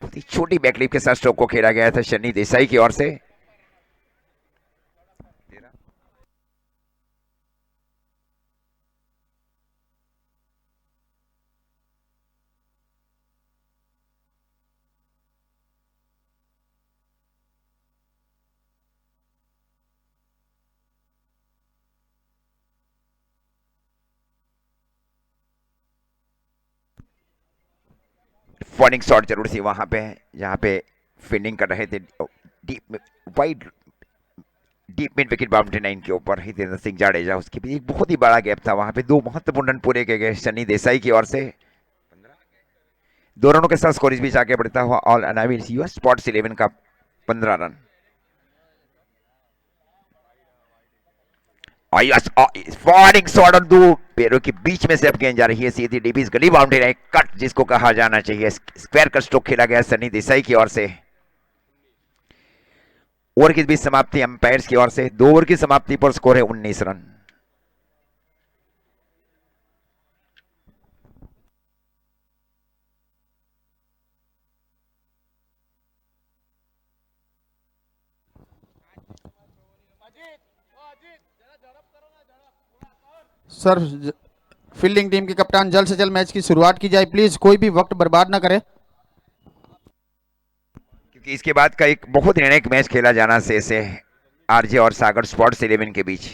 बहुत ही छोटी बैकलिप के साथ स्ट्रोक को खेला गया था शनि देसाई की ओर से। फॉलिंग शॉट जरूर थी वहां पे जहां पे फील्डिंग कर रहे थे deep wide deep mid wicket boundary line के ऊपर हितेंद्र सिंह जाडेजा, उसके भी एक बहुत ही बड़ा गैप था वहां पे। 2 महत्वपूर्ण रन पूरे किए गए शनि देसाई की ओर से। 2 रनों के साथ स्कोर इस बीच आगे बढ़ता हुआ ऑल अनाबिल युवा स्पोर्ट्स 11 का 15 रन। फॉलिंग शॉट और 2 पैरों के बीच में से अब गेंद जा रही है सीधी डीपीज गली बाउंड्री लाइन कट, जिसको कहा जाना चाहिए स्क्वायर का स्ट्रोक खेला गया सनी देसाई की ओर से। ओवर की बीच समाप्ति अंपायर्स की ओर से 2 ओवर की समाप्ति पर स्कोर है 19 रन। सर फील्डिंग टीम के कप्तान जल्द से जल्द मैच की शुरुआत की जाए प्लीज, कोई भी वक्त बर्बाद ना करे क्योंकि इसके बाद का एक बहुत निर्णायक मैच खेला जाना से आरजे और सागर स्पोर्ट्स 11 के बीच।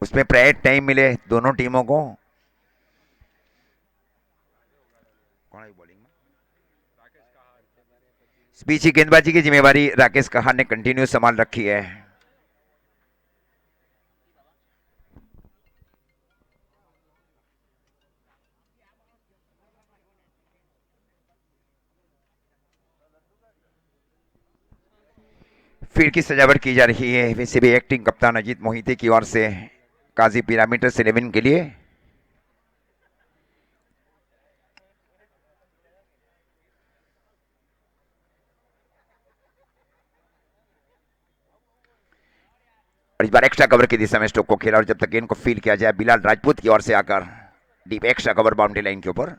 उसमें प्रायर टाइम मिले दोनों टीमों को। इस बीच ही गेंदबाजी की जिम्मेवारी राकेश कहार ने कंटिन्यू संभाल रखी है। फील्ड की सजावट की जा रही है वैसे भी एक्टिंग कप्तान अजीत मोहिते की ओर से काजी पिरामिडर्स 11 के लिए। और इस बार एक्स्ट्रा कवर की दिशा में स्ट्रोक को खेला और जब तक गेंद को फील किया जाए बिलाल राजपूत की ओर से आकर deep extra cover boundary line के ऊपर।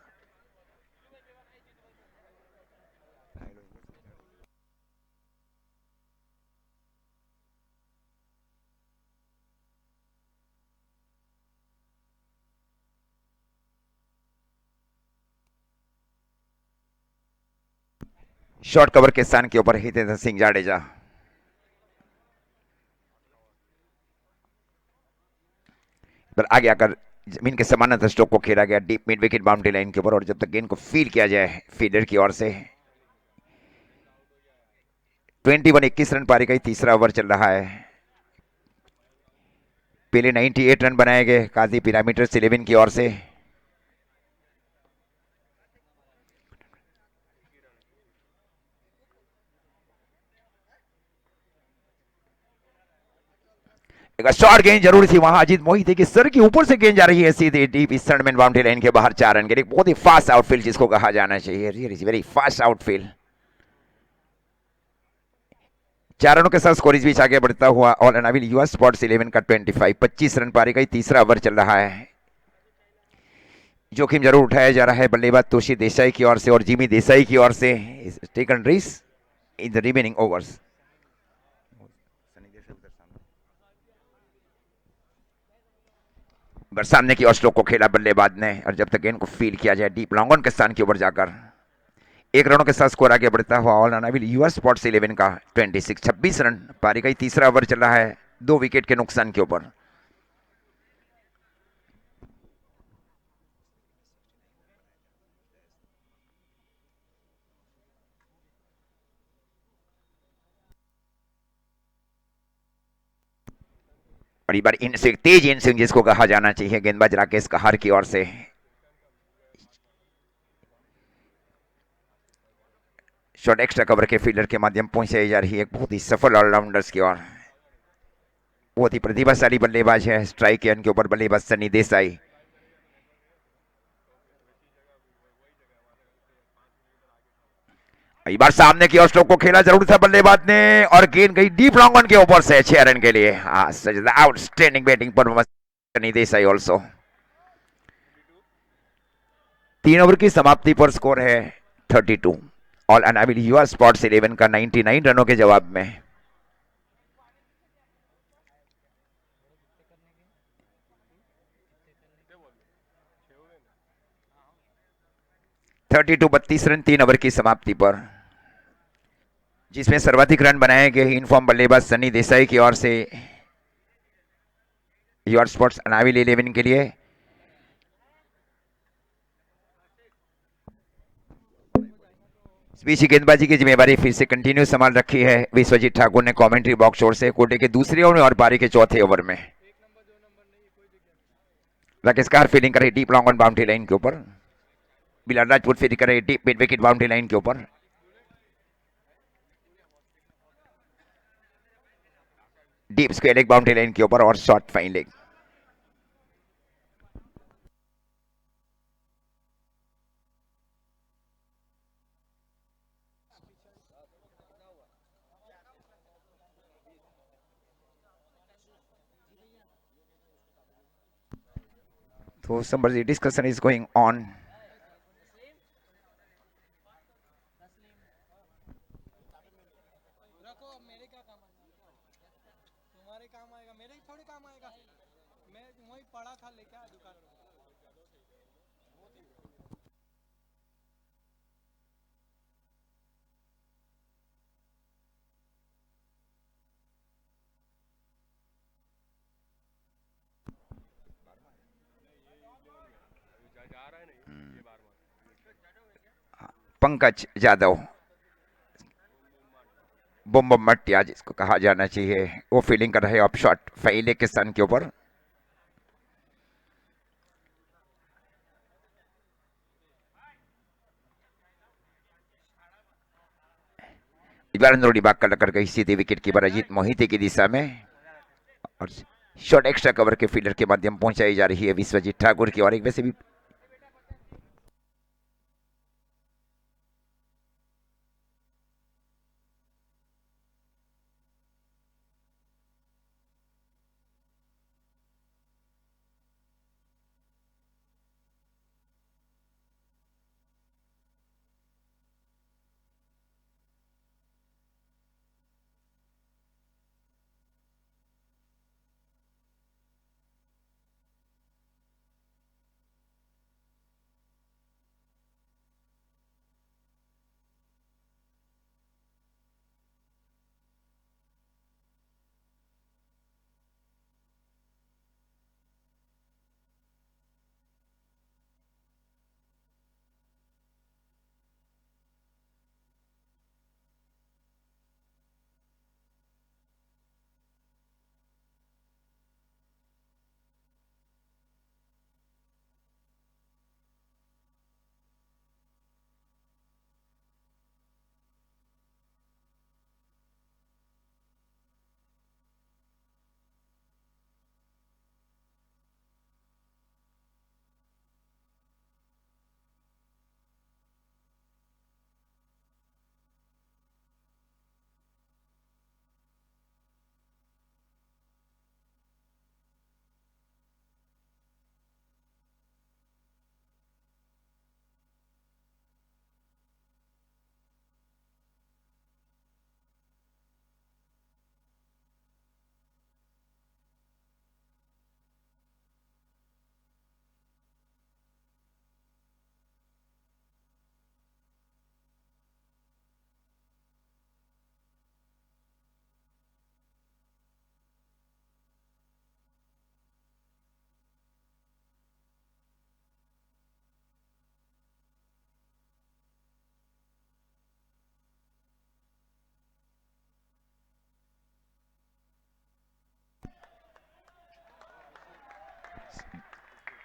शॉर्ट कवर के स्थान के ऊपर हितेंद्र सिंह जाडेजा। पर आगे आकर जमीन के समानांतर स्ट्रोक को खेला गया deep mid wicket boundary line के ऊपर और जब तक गेंद को फील किया जाए फील्डर की ओर से। 21 रन पारी का तीसरा ओवर चल रहा है। पहले 98 रन बनाए गए काजी पिरामिडर्स 11 की ओर से। शॉर्ट गेंद जरूर थी वहां अजीत मोहिते की सर के ऊपर से गेंद जा रही है सीधे deep eastern man boundary line के बाहर 4 रन के लिए। बहुत ही फास्ट आउटफील्ड जिसको कहा जाना चाहिए, रियली वेरी फास्ट आउटफील्ड। 4 रनों के साथ स्कोर इस बीच आगे बढ़ता हुआ ऑल अनाबिल युवा स्पोर्ट्स 11 का 25 रन पारी का तीसरा ओवर चल रहा है। जोखिम जरूर उठाया जा रहा है बल्लेबाज तुषार देसाई की ओर से और जिमी देसाई की ओर से taken risk in the remaining overs. सामने की ओर स्ट्रोक को खेला बल्लेबाज ने और जब तक गेंद को फील किया जाए डीप लॉन्ग ऑन के स्थान के ऊपर जाकर 1 रनों के साथ स्कोर आगे बढ़ता हुआ ऑल अनाबिल युवा स्पोर्ट्स 11 का 26 रन पारी का तीसरा ओवर चल रहा है 2 विकेट के नुकसान के ऊपर। और इस बार in swing Tej in swing जिसको कहा जाना चाहिए गेंदबाज राकेश कहार की ओर से। शॉट एक्स्ट्रा कवर के फील्डर के माध्यम पहुंचाई जा रही है एक बहुत ही सफल ऑलराउंडर्स की ओर। बहुत ही प्रतिभाशाली बल्लेबाज है। स्ट्राइक के अंक के ऊपर बल्लेबाज सनी देसाई। इस बार सामने की ओर स्ट्रोक को खेला जरूर था बल्लेबाज ने और गेंद गई डीप लॉन्ग ऑन के ऊपर से 6 रन के लिए। Outstanding batting performance Sunny Desai also. 3 over की समाप्ति पर स्कोर है 32। ऑल अनाबिल युवा स्पोर्ट्स 11 का 99 रनों के जवाब में 32 रन 3 ओवर की समाप्ति पर, जिसमें सर्वाधिक रन बनाए गए इन फॉर्म बल्लेबाज सनी देसाई की ओर से युवा स्पोर्ट्स अनाबिल 11 के लिए। इस बीच गेंदबाजी की जिम्मेदारी फिर से कंटिन्यू संभाल रखी है विश्वजीत ठाकुर ने कमेंट्री बॉक्स ओर से कोटे के दूसरे ओवर में और पारी के चौथे ओवर में। राकेशकार फील्डिंग कर रही deep long on boundary line के ऊपर। बिलाल राजपूत फील्डिंग कर रही deep mid wicket boundary line के ऊपर। Deep square leg boundary line के ऊपर और short fine leg. So somebody discussion is going on. Pankaj Yadav बुम बुम मटिया जिसको कहा जाना चाहिए, वो फील्डिंग कर रहे ऑफ शॉट फाइले के सन के ऊपर। बाग का टक्कर गई सीधे विकेट कीपर अजीत मोहिते की दिशा में और शॉट एक्स्ट्रा कवर के फील्डर के माध्यम पहुंचाई जा रही है विश्वजीत ठाकुर की और एक वैसे भी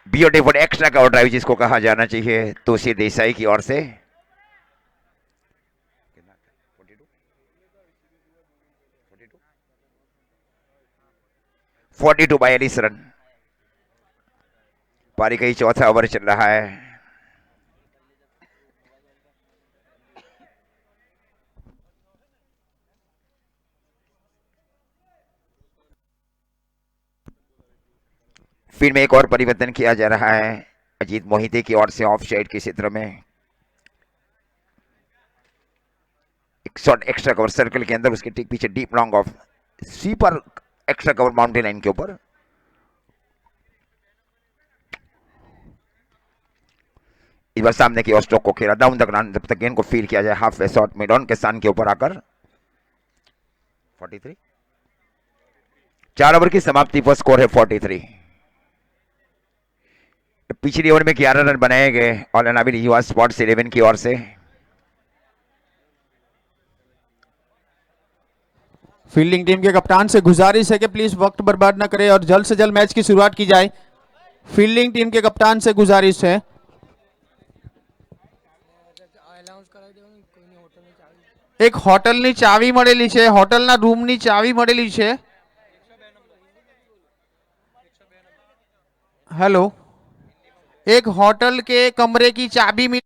ब्यूटीफुल एक्स्ट्रा कवर ड्राइव जिसको कहा जाना चाहिए तोशी देसाई की ओर से। 42 रन। पारी का ही चौथा ओवर चल रहा है। फील्ड में एक और परिवर्तन किया जा रहा है अजीत मोहिते की ओर से ऑफ साइड के क्षेत्र में। एक शॉट एक्स्ट्रा कवर सर्कल के अंदर, उसके ठीक पीछे deep long off sweeper extra cover boundary line के ऊपर। इस बार सामने की ओर स्ट्रोक को खेला डाउन द ग्राउंड, जब तक गेंद को फील किया जाए half way shot mid on के स्थान के ऊपर आकर। 43। 4 ओवर की समाप्ति पर स्कोर है 43। पिछली ओवर में 11 रन बनाए गए और नाविल युवा स्पोर्ट्स 11 की ओर से। फील्डिंग टीम के कप्तान से गुजारिश है कि प्लीज वक्त बर्बाद न करें और जल्द से जल्द मैच की शुरुआत की जाए। फील्डिंग टीम के कप्तान से गुजारिश है। એક હોટલની ચાવી મળેલી છે, હોટલના રૂમની ચાવી મળેલી છે। હેલો, एक होटल के कमरे की चाबी मिली।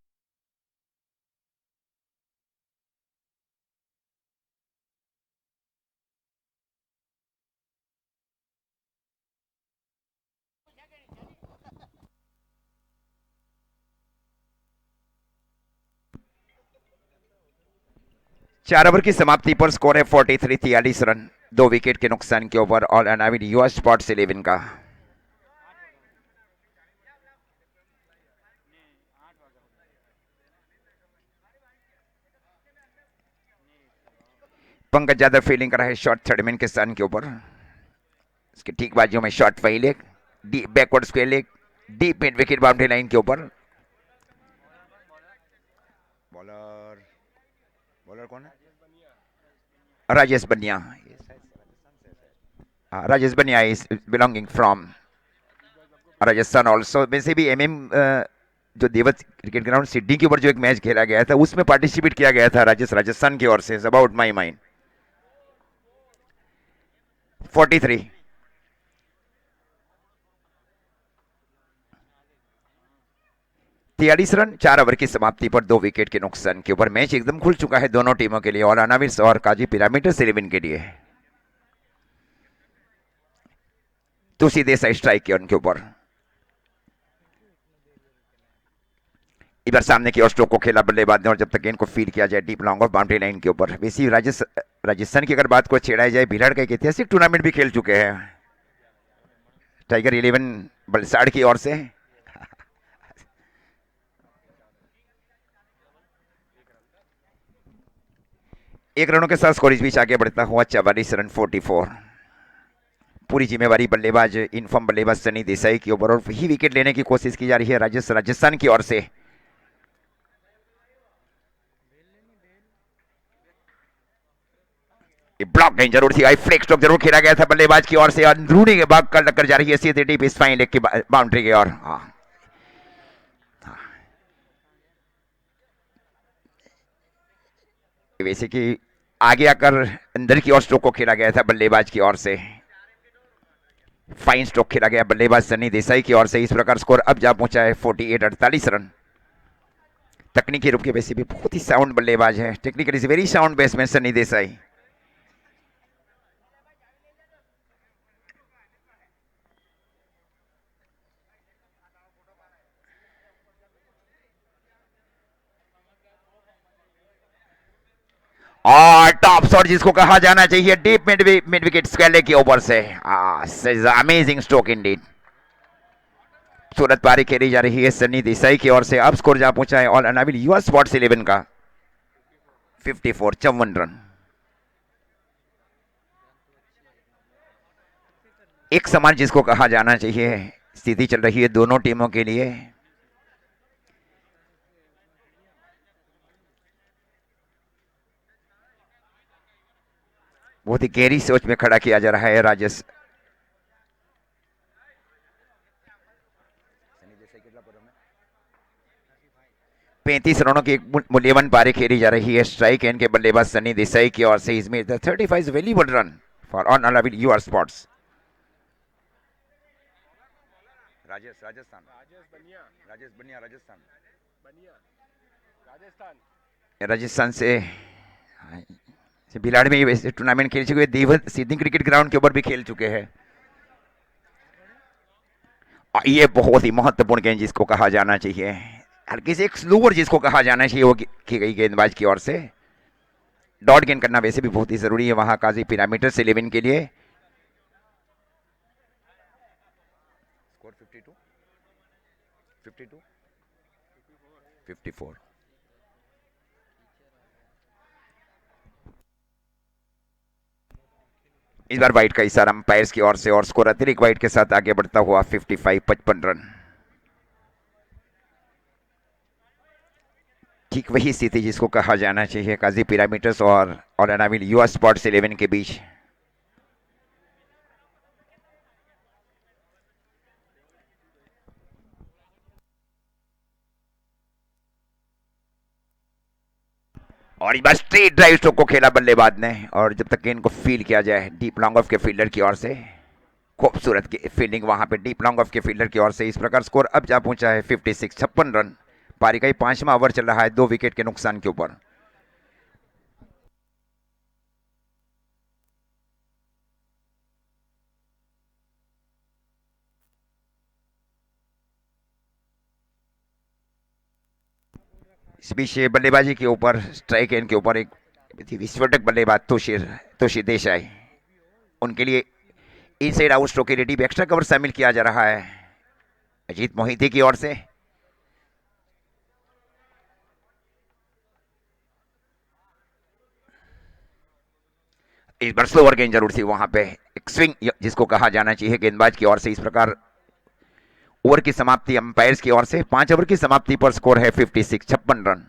चार ओवर की समाप्ति पर स्कोर है 43, 43 रन, 2 विकेट के नुकसान के ऊपर ऑल अनाविड युवा स्पोर्ट्स 11 का। पंकज यादव फील्डिंग कर रहा है शॉट थर्ड मैन के स्थान के ऊपर। इसके ठीक बाजू में शॉट वही leg, deep backward square leg, deep mid wicket boundary line के ऊपर। बॉलर कौन है? राजेश बनिया। राजेश बनिया is belonging from Rajasthan also. वैसे भी एमएम जो देवत क्रिकेट ग्राउंड सिडनी के ऊपर जो एक मैच खेला गया था उसमें पार्टिसिपेट किया गया था राजस्थान की ओर से। About my mind. 43। Run, 4 over की समाप्ति पर 2 विकेट के नुकसान के ऊपर मैच एकदम खुल चुका है दोनों टीमों के लिए और अनाविर्स और काजी पिरामिडर्स 11 के लिए। तुलसी देसाई स्ट्राइक के उनके ऊपर। इधर सामने की ओर स्ट्रोक को खेला बल्लेबाज ने और जब तक गेंद को फीड किया जाए deep long off boundary line के ऊपर। वैसे राजस्थान की अगर बात को छेड़ाई जाए, भिलाड़ का एक ऐतिहासिक टूर्नामेंट भी खेल चुके हैं टाइगर 11 बलसाड़ की ओर से। एक रनों के साथ स्कोर इस बीच आगे बढ़ता हुआ 44 रन 44। पूरी जिम्मेवारी बल्लेबाज इनफॉर्म बल्लेबाज सनी देसाई की ऊपर और वही विकेट लेने की कोशिश की जा रही है राजस्थान की ओर से। ब्लॉक नहीं जरूर थी, फ्लेक स्ट्रोक जरूर खेला गया था बल्लेबाज की ओर से। अंदरूनी के भाग कर टक्कर जा रही है सीधे डीप स्पाइन लेग की बाउंड्री की ओर। वैसे कि आगे आकर अंदर की ओर स्ट्रोक को खेला गया था बल्लेबाज की ओर से। फाइन स्ट्रोक खेला गया बल्लेबाज सनी देसाई की ओर से। इस प्रकार स्कोर अब जा पहुंचा है 48, 48 रन। तकनीकी रूप के वैसे भी बहुत ही साउंड बल्लेबाज है, technically is very sound batsman Sunny Desai. और टॉप शॉट जिसको कहा जाना चाहिए डीप मिड विकेट स्क्वायर के ऊपर से। Amazing stroke Indeed. सूरत पारी खेली जा रही है सनी देसाई की ओर से। अब स्कोर जा पहुंचा है ऑल अनाविल युवा स्पोर्ट्स 11 का 54, 54 रन। एक समान जिसको कहा जाना चाहिए स्थिति चल रही है दोनों टीमों के लिए। बहुत ही गहरी सोच में खड़ा किया जा रहा है राजेश। पैंतीस रनों की मूल्यवान पारी खेली जा रही है स्ट्राइक एंड के बल्लेबाज सनी देसाई की ओर से। इसमें 35 वैल्यूएबल रन फॉर ऑन अलाविड यूआर स्पोर्ट्स। राजस्थान राजस्थान से भिलाड़ में वैसे टूर्नामेंट खेल चुके हैं, देवत सिडनी क्रिकेट ग्राउंड के ऊपर भी खेल चुके हैं। और ये बहुत ही महत्वपूर्ण गेंद जिसको कहा जाना चाहिए, हल्की से एक स्लोवर जिसको कहा जाना चाहिए, वो की गई गेंदबाज की ओर से। डॉट गेंद करना वैसे भी बहुत ही जरूरी है वहां काजी पिरामिडर्स 11 के लिए। स्कोर 52 54। इस बार वाइट का इशारा अंपायर्स की ओर से और स्कोर अतिरिक्त वाइट के साथ आगे बढ़ता हुआ 55 रन। ठीक वही स्थिति जिसको कहा जाना चाहिए काजी पिरामिडर्स और एनाविल युवा स्पोर्ट्स 11 के बीच। और इस बार स्ट्रेट ड्राइव स्ट्रोक को खेला बल्लेबाज ने, और जब तक गेंद को फील किया जाए डीप लॉन्ग ऑफ के फील्डर की ओर से, खूबसूरत की फील्डिंग वहां पे डीप लॉन्ग ऑफ के फील्डर की ओर से। इस प्रकार स्कोर अब जा पहुंचा है 56 रन। पारी का 5वां ओवर चल रहा है 2 विकेट के नुकसान के ऊपर। इस बीच बल्लेबाजी के ऊपर स्ट्राइक एंड के ऊपर एक विस्फोटक बल्लेबाज तोशी देसाई, उनके लिए इनसाइड आउट स्ट्रोक के लिए डीप एक्स्ट्रा कवर शामिल किया जा रहा है अजीत मोहिते की ओर से। इस बार स्लोअर गेंद जरूर थी वहां पे, एक स्विंग जिसको कहा जाना चाहिए गेंदबाज की ओर से। इस प्रकार ओवर की समाप्ति अंपायर्स की ओर से 5 ओवर की समाप्ति पर स्कोर है 56 रन।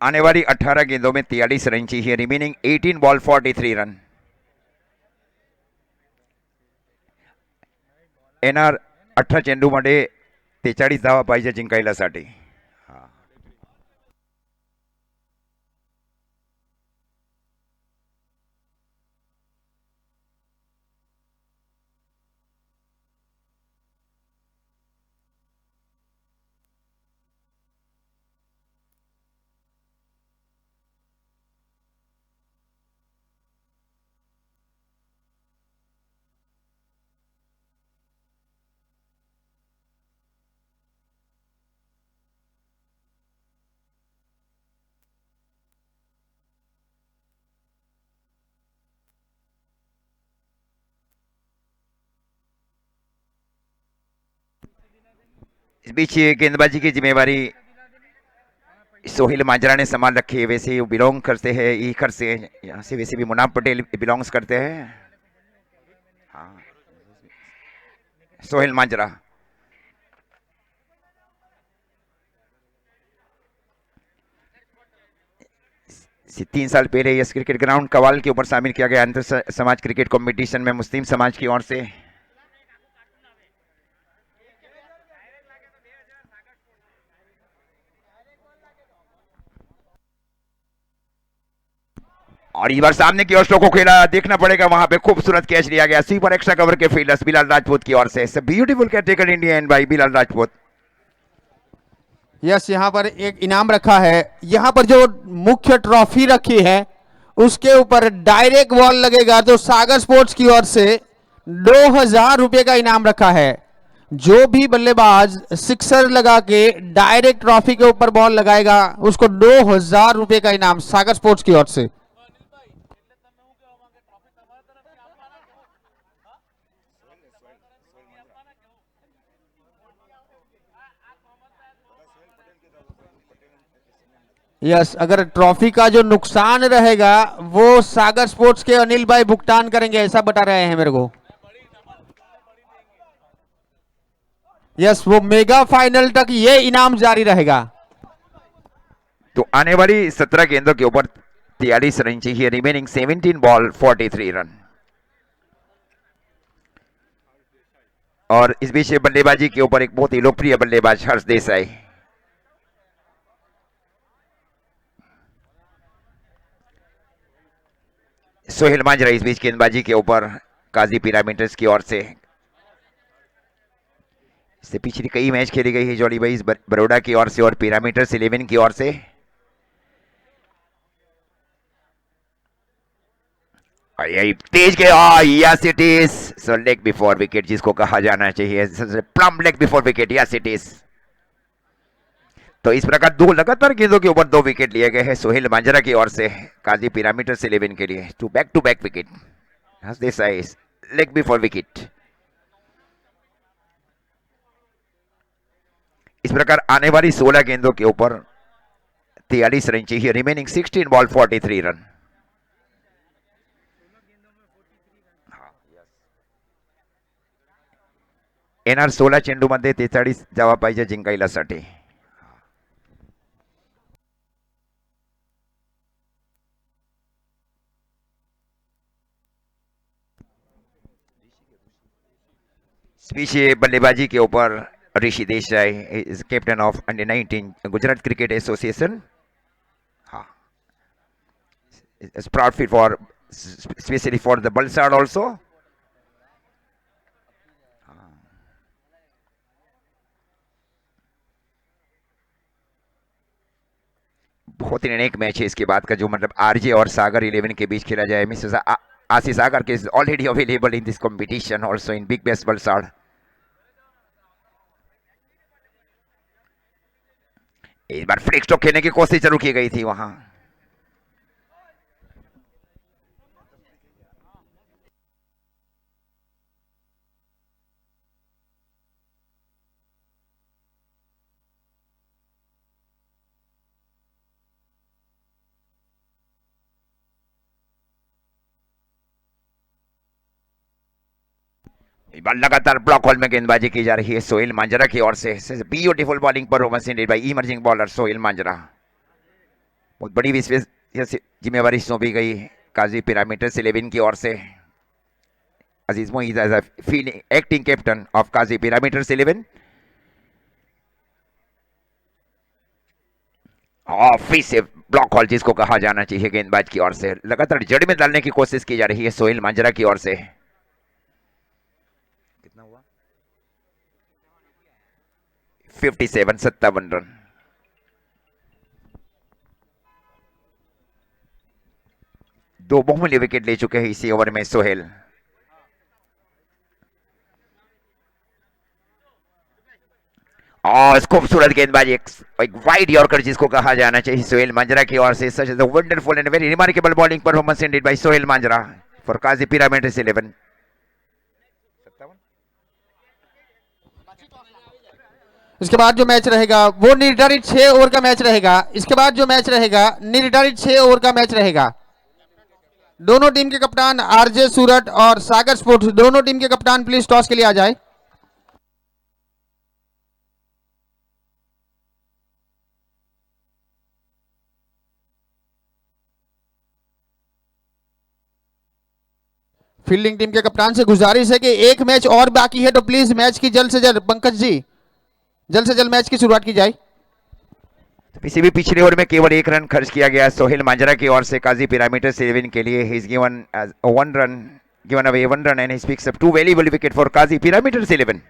आने वाली 18 गेंदों में 43 रन चाहिए, रिमेनिंग 18 बॉल 43 रन। एनआर 18 चेंडूमध्ये 43 धावा पाहिजे जिंकायलासाठी। इस बीच गेंदबाजी की जिम्मेवारी सोहेल मांजरा ने संभाल रखी है। वैसे वो बिलोंग करते हैं ईखर से, यहाँ से वैसे भी मुनाफ पटेल बिलोंग्स करते हैं। हाँ, सोहेल मांजरा। से 3 साल पहले यस क्रिकेट ग्राउंड कवाल के ऊपर शामिल किया गया अंतर समाज क्रिकेट कंपटीशन में मुस्लिम समाज की ओर से। और इस बार सामने की ओर स्ट्रोक को खेला, देखना पड़ेगा वहां पे खूबसूरत कैच लिया गया स्वीपर एक्स्ट्रा कवर के फील्डर्स बिलाल राजपूत की ओर से। Beautiful catch taken Indian by Bilal Rajput. Yes, यहाँ पर एक इनाम रखा है। यहाँ पर जो मुख्य ट्रॉफी रखी है उसके ऊपर डायरेक्ट बॉल लगेगा तो सागर स्पोर्ट्स की ओर से 2000 रुपए का इनाम रखा है। जो भी बल्लेबाज सिक्सर लगा के डायरेक्ट ट्रॉफी के ऊपर बॉल लगाएगा उसको 2000 रुपए का इनाम सागर स्पोर्ट्स की ओर से। यस, अगर ट्रॉफी का जो नुकसान रहेगा वो सागर स्पोर्ट्स के अनिल भाई भुगतान करेंगे, ऐसा बता रहे हैं मेरे को। यस, वो मेगा फाइनल तक ये इनाम जारी रहेगा। तो आने वाली 17 गेंदों के ऊपर 43 रन चाहिए, रिमेनिंग 17 बॉल 43 रन। और इस बीच बल्लेबाजी के ऊपर एक बहुत ही लोकप्रिय बल्लेबाज हर्ष देसाई। सोहेल मांजरा इस बीच गेंदबाजी के ऊपर काजी पिरामिडर्स की ओर से। इससे पिछली कई मैच खेली गई है जॉली भाई बड़ौदा की ओर से और पिरामिडर्स 11 की ओर से। यही तेज के yes it is so leg before wicket जिसको कहा जाना चाहिए, plum leg before wicket, yes it is. तो इस प्रकार दो लगातार गेंदों के ऊपर 2 विकेट लिए गए हैं सोहेल मांजरा की ओर से काजी पिरामिडर्स 11 के लिए। Two back wicket, Desai leg before wicket. इस प्रकार आने वाली 16 गेंदों के ऊपर 43 रन चाहिए, रिमेनिंग 16 बॉल 43 रन। येणार 16 चेंडूमध्ये 43 धावा पाहिजे जिंकायलासाठी। पीछे बल्लेबाजी के ऊपर Rishi Desai is captain of under nineteen Gujarat cricket association. हाँ, is proud fit for specially for the Valsad also. बहुत ही अनेक मैच है इसके बाद का जो मतलब आरजे और सागर 11 के बीच खेला जाए। मिसेस आशीष सागर के is already available in this competition also in big bash Valsad. इस बार फ्लिक स्ट्रोक खेलने की कोशिश जरूर की गई थी वहां। इस बार लगातार ब्लॉक होल में गेंदबाजी की जा रही है सोहेल मांजरा की ओर से। Beautiful bowling performance indeed by emerging bowler Sohail Manjra. बहुत बड़ी विशेष जिम्मेवारी सौंपी गई काजी पिरामिडर्स 11 की ओर से। Aziz Moid as fielding acting captain of Qazi pyramiders 11। फिर से ब्लॉक हॉल जिसको कहा जाना चाहिए गेंदबाज की ओर से, लगातार जड़ में डालने की कोशिश की जा रही है सोहेल मांजरा की ओर से। कितना हुआ? 57 रन। दो बहुमूल्य विकेट ले चुके हैं इसी ओवर में सोहेल। और खूबसूरत गेंदबाजी, एक वाइड यॉर्कर जिसको कहा जाना चाहिए सोहेल मांजरा की ओर से। Such a wonderful and very remarkable bowling performance indeed by Sohail Manjra for Qazi pyramiders 11। इसके बाद जो मैच रहेगा वो निर्धारित 6 ओवर का मैच रहेगा। इसके बाद जो मैच रहेगा निर्धारित 6 ओवर का मैच रहेगा। दोनों टीम के कप्तान आरजे सूरत और सागर स्पोर्ट्स, दोनों टीम के कप्तान प्लीज टॉस के लिए आ जाए। फील्डिंग टीम के कप्तान से गुजारिश है कि एक मैच और बाकी है तो प्लीज मैच की जल्द से जल्द, पंकज जी जल्द से जल्द मैच की शुरुआत की जाए। किसी भी पिछले ओवर में केवल 1 रन खर्च किया गया सोहेल मांजरा की ओर से काजी पिरामिडर्स 11 के लिए। He is given 1 run, given away 1 run and he picks up 2 valuable wicket for Qazi pyramiders 11।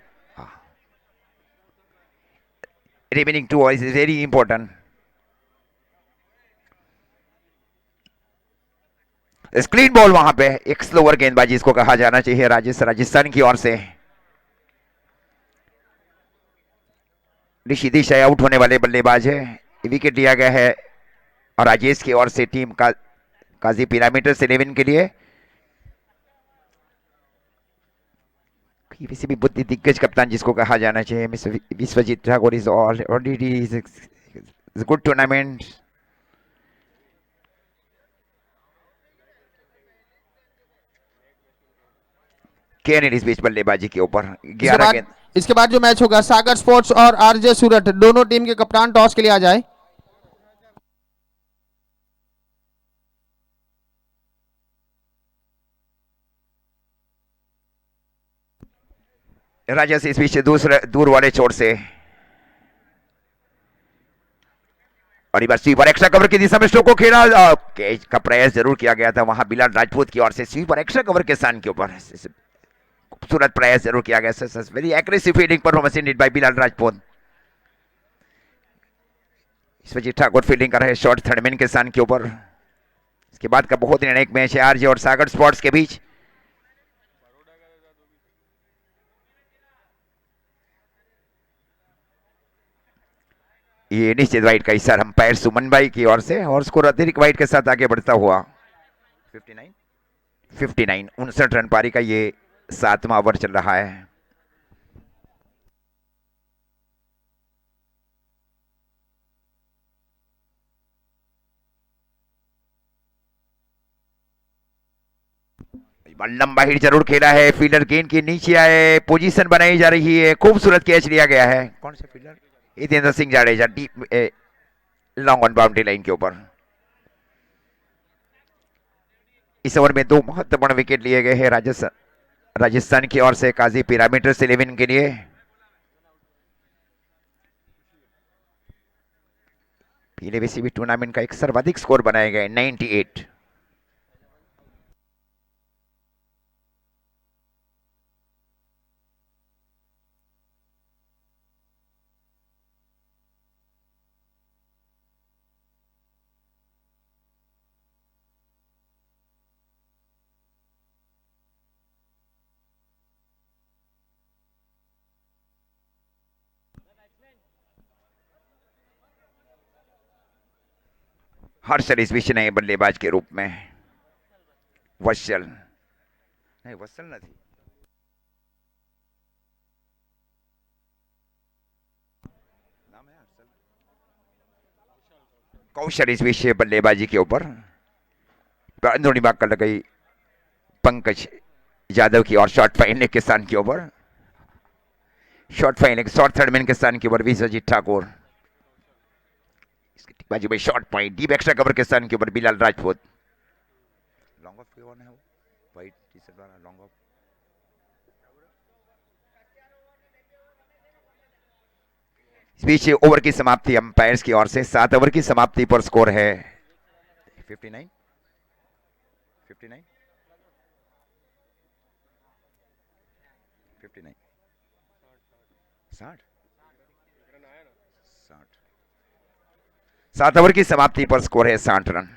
Remaining 2 is very important. Screen ball वहां पे एक स्लोअर गेंदबाजी इसको कहा जाना चाहिए राजस्थान की ओर से। ऋषि देसाई आउट होने वाले बल्लेबाज है, विकेट लिया गया है और राजेश की ओर से टीम का काजी पिरामिडर्स 11 के लिए। किसी भी बुद्धि दिग्गज कप्तान जिसको कहा जाना चाहिए mister Vishwajeet Thakur is already good tournament. केन इस बीच बल्लेबाजी के ऊपर 11 गेंद। इसके बाद जो मैच होगा सागर स्पोर्ट्स और आरजे सूरत, दोनों टीम के कप्तान टॉस के लिए आ जाए। राजेश इस बीच दूसरे दूर वाले छोर से, और इस बार स्वीपर एक्स्ट्रा कवर की दिशा में स्ट्रोक को खेला, कैच का प्रयास जरूर किया गया था वहां बिलाल राजपूत की ओर से। स्वीपर एक्स्ट्रा कवर के स्थान के ऊपर खूबसूरत प्रयास जरूर किया गया। Very aggressive fielding performance indeed by Bilal Rajput. Vishwajeet Thakur fielding कर रहे शॉर्ट थर्डमैन के स्थान के ऊपर। इसके बाद का बहुत ही निर्णायक मैच है आरजे और सागर स्पोर्ट्स के बीच। ये निश्चित वाइड का इशारा अंपायर सुमन भाई की ओर से, और स्कोर अतिरिक्त वाइड के साथ आगे बढ़ता हुआ 59 रन पारी का ये 7वां ओवर चल रहा है। लंबा हिट जरूर खेला है, फील्डर गेंद के नीचे आए, पोजीशन बनाई जा रही है, खूबसूरत कैच लिया गया है। कौन सा fielder? Hitendra Singh Jadeja, deep long on boundary line के ऊपर। इस ओवर में 2 महत्वपूर्ण विकेट लिए गए हैं राजस्थान की ओर से काजी पिरामिडर्स 11 के लिए। पीएलबीसीबी टूर्नामेंट का एक सर्वाधिक स्कोर बनाया गया है 98। हर्षल इस बीच नए बल्लेबाज के रूप में। वत्सल नहीं, कौशल इस बीच बल्लेबाजी के ऊपर। अंदरूनी भाग कर लगाई पंकज यादव की और शॉर्ट फाइनल के स्थान के ऊपर। शॉर्ट फाइनल शॉर्ट थर्डमैन के स्थान के ऊपर विश्वजीत ठाकुर। बाजू में short point deep extra cover के स्थान के ऊपर बिलाल राजपूत। लॉन्ग ऑफ कौन है वो? वाइट टी शर्ट वाला लॉन्ग ऑफ। इस बीच ओवर की समाप्ति अंपायर्स की ओर से 7 ओवर की समाप्ति पर स्कोर है 59 59 59 60 7 ओवर की समाप्ति पर स्कोर है 60 रन।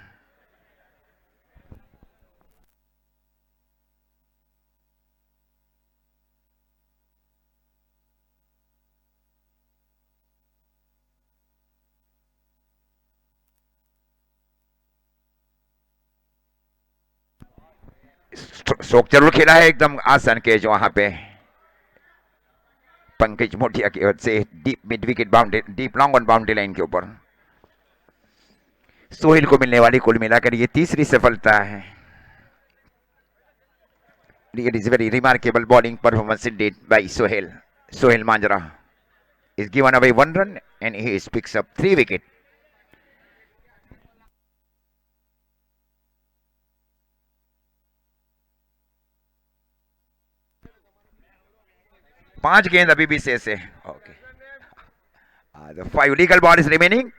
शोक जरूर खेला है, एकदम आसान कैच वहां पे पंकज मोटिया की ओर से deep mid wicket boundary, deep long on boundary line के ऊपर। सोहेल को मिलने वाली कुल मिलाकर ये तीसरी सफलता है। It is very remarkable bowling performance indeed by Sohail Manjra is given away 1 run and he picks up 3 wickets. पांच गेंद अभी भी शेष है। Okay, the 5 legal ball is remaining.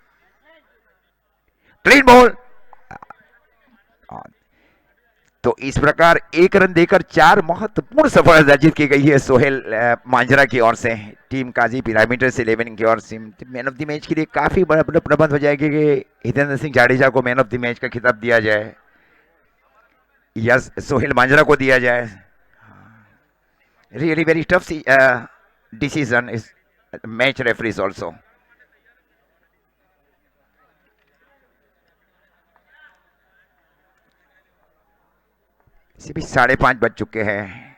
Clean ball. तो इस प्रकार 1 रन देकर 4 महत्वपूर्ण सफलता अर्जित की गई है सोहेल मांजरा की ओर से। टीम काजी पिरामिडर्स 11 की ओर से मैन ऑफ द मैच के लिए काफी बड़ा प्रबंध हो जाएगा कि हितेंद्र सिंह जाडेजा को मैन ऑफ द मैच का खिताब दिया जाए या सोहेल मांजरा को दिया जाए। Really very tough decision is match referees also. इसे भी 5:30 बज चुके हैं।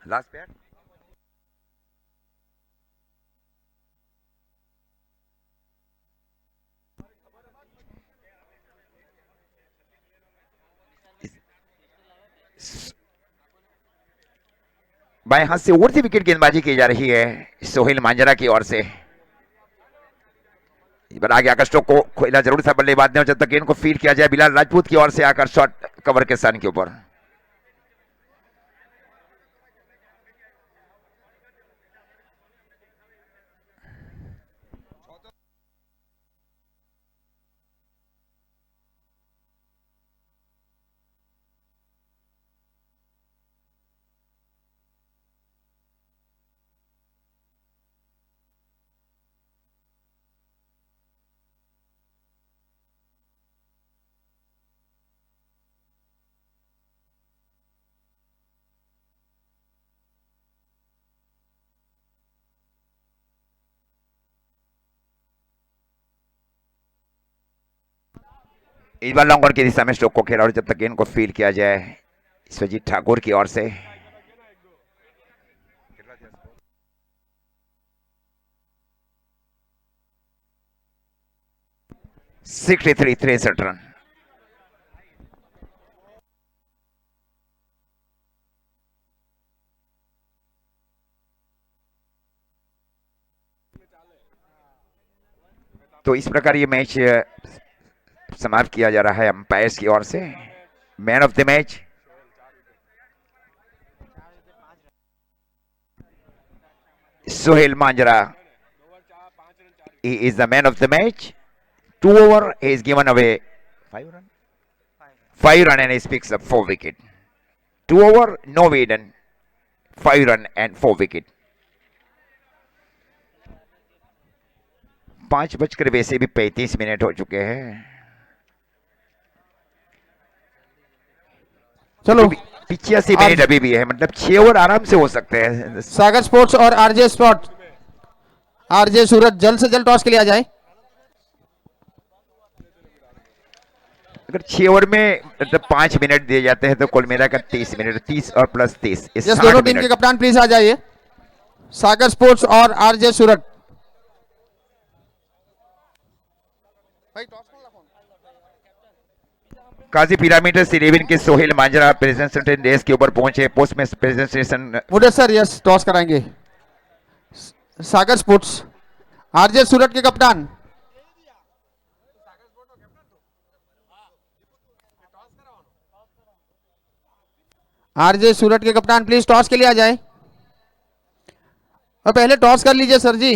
लास्ट पैर बाएं हाथ से उड़ती विकेट गेंदबाजी की जा रही है सोहेल मांजरा की ओर से। आगे आकर स्ट्रोक को खोला जरूर था बल्लेबाज ने, जब तक गेंद को फील्ड किया जाए बिलाल राजपूत की ओर से आकर शॉट कवर के सन के ऊपर। इस बार लॉन्ग ऑन की दिशा में स्ट्रोक को खेला और जब तक गेंद को फील किया जाए विश्वजीत ठाकुर की ओर से। Sixty three 63 run. तो इस प्रकार ये मैच समाप्त किया जा रहा है अंपायर्स की ओर से। Man of the match Sohail Manjra, he is the man of the match. 2 over, he is given away 5 run and he picks up 4 wicket. 2 over, no maiden, 5 run and 4 wicket. 5 बजकर वैसे भी 35 मिनट हो चुके हैं। चलो 85 मिनट अभी भी है, मतलब 6 ओवर आराम से हो सकते हैं। सागर स्पोर्ट्स और आरजे स्पॉट, आरजे सूरत जल्द से जल्द टॉस के लिए आ जाए। अगर 6 ओवर में मतलब 5 मिनट दिए जाते हैं तो कुल मिलाकर 30 मिनट, 30 और प्लस 30 यस, दोनों टीम के कप्तान प्लीज आ जाइए, सागर स्पोर्ट्स और आरजे सूरत। काजी पिरामिड सिलेविन के सोहेल मांजरा प्रेजेंटेशन डेस्क के ऊपर पहुंचे। पोस्ट में प्रेजेंटेशन मुदस्सर यस टॉस कराएंगे। सागर स्पोर्ट्स आरजे सूरत के कप्तान आरजे सूरत के कप्तान प्लीज टॉस के लिए आ जाए और पहले टॉस कर लीजिए सर जी।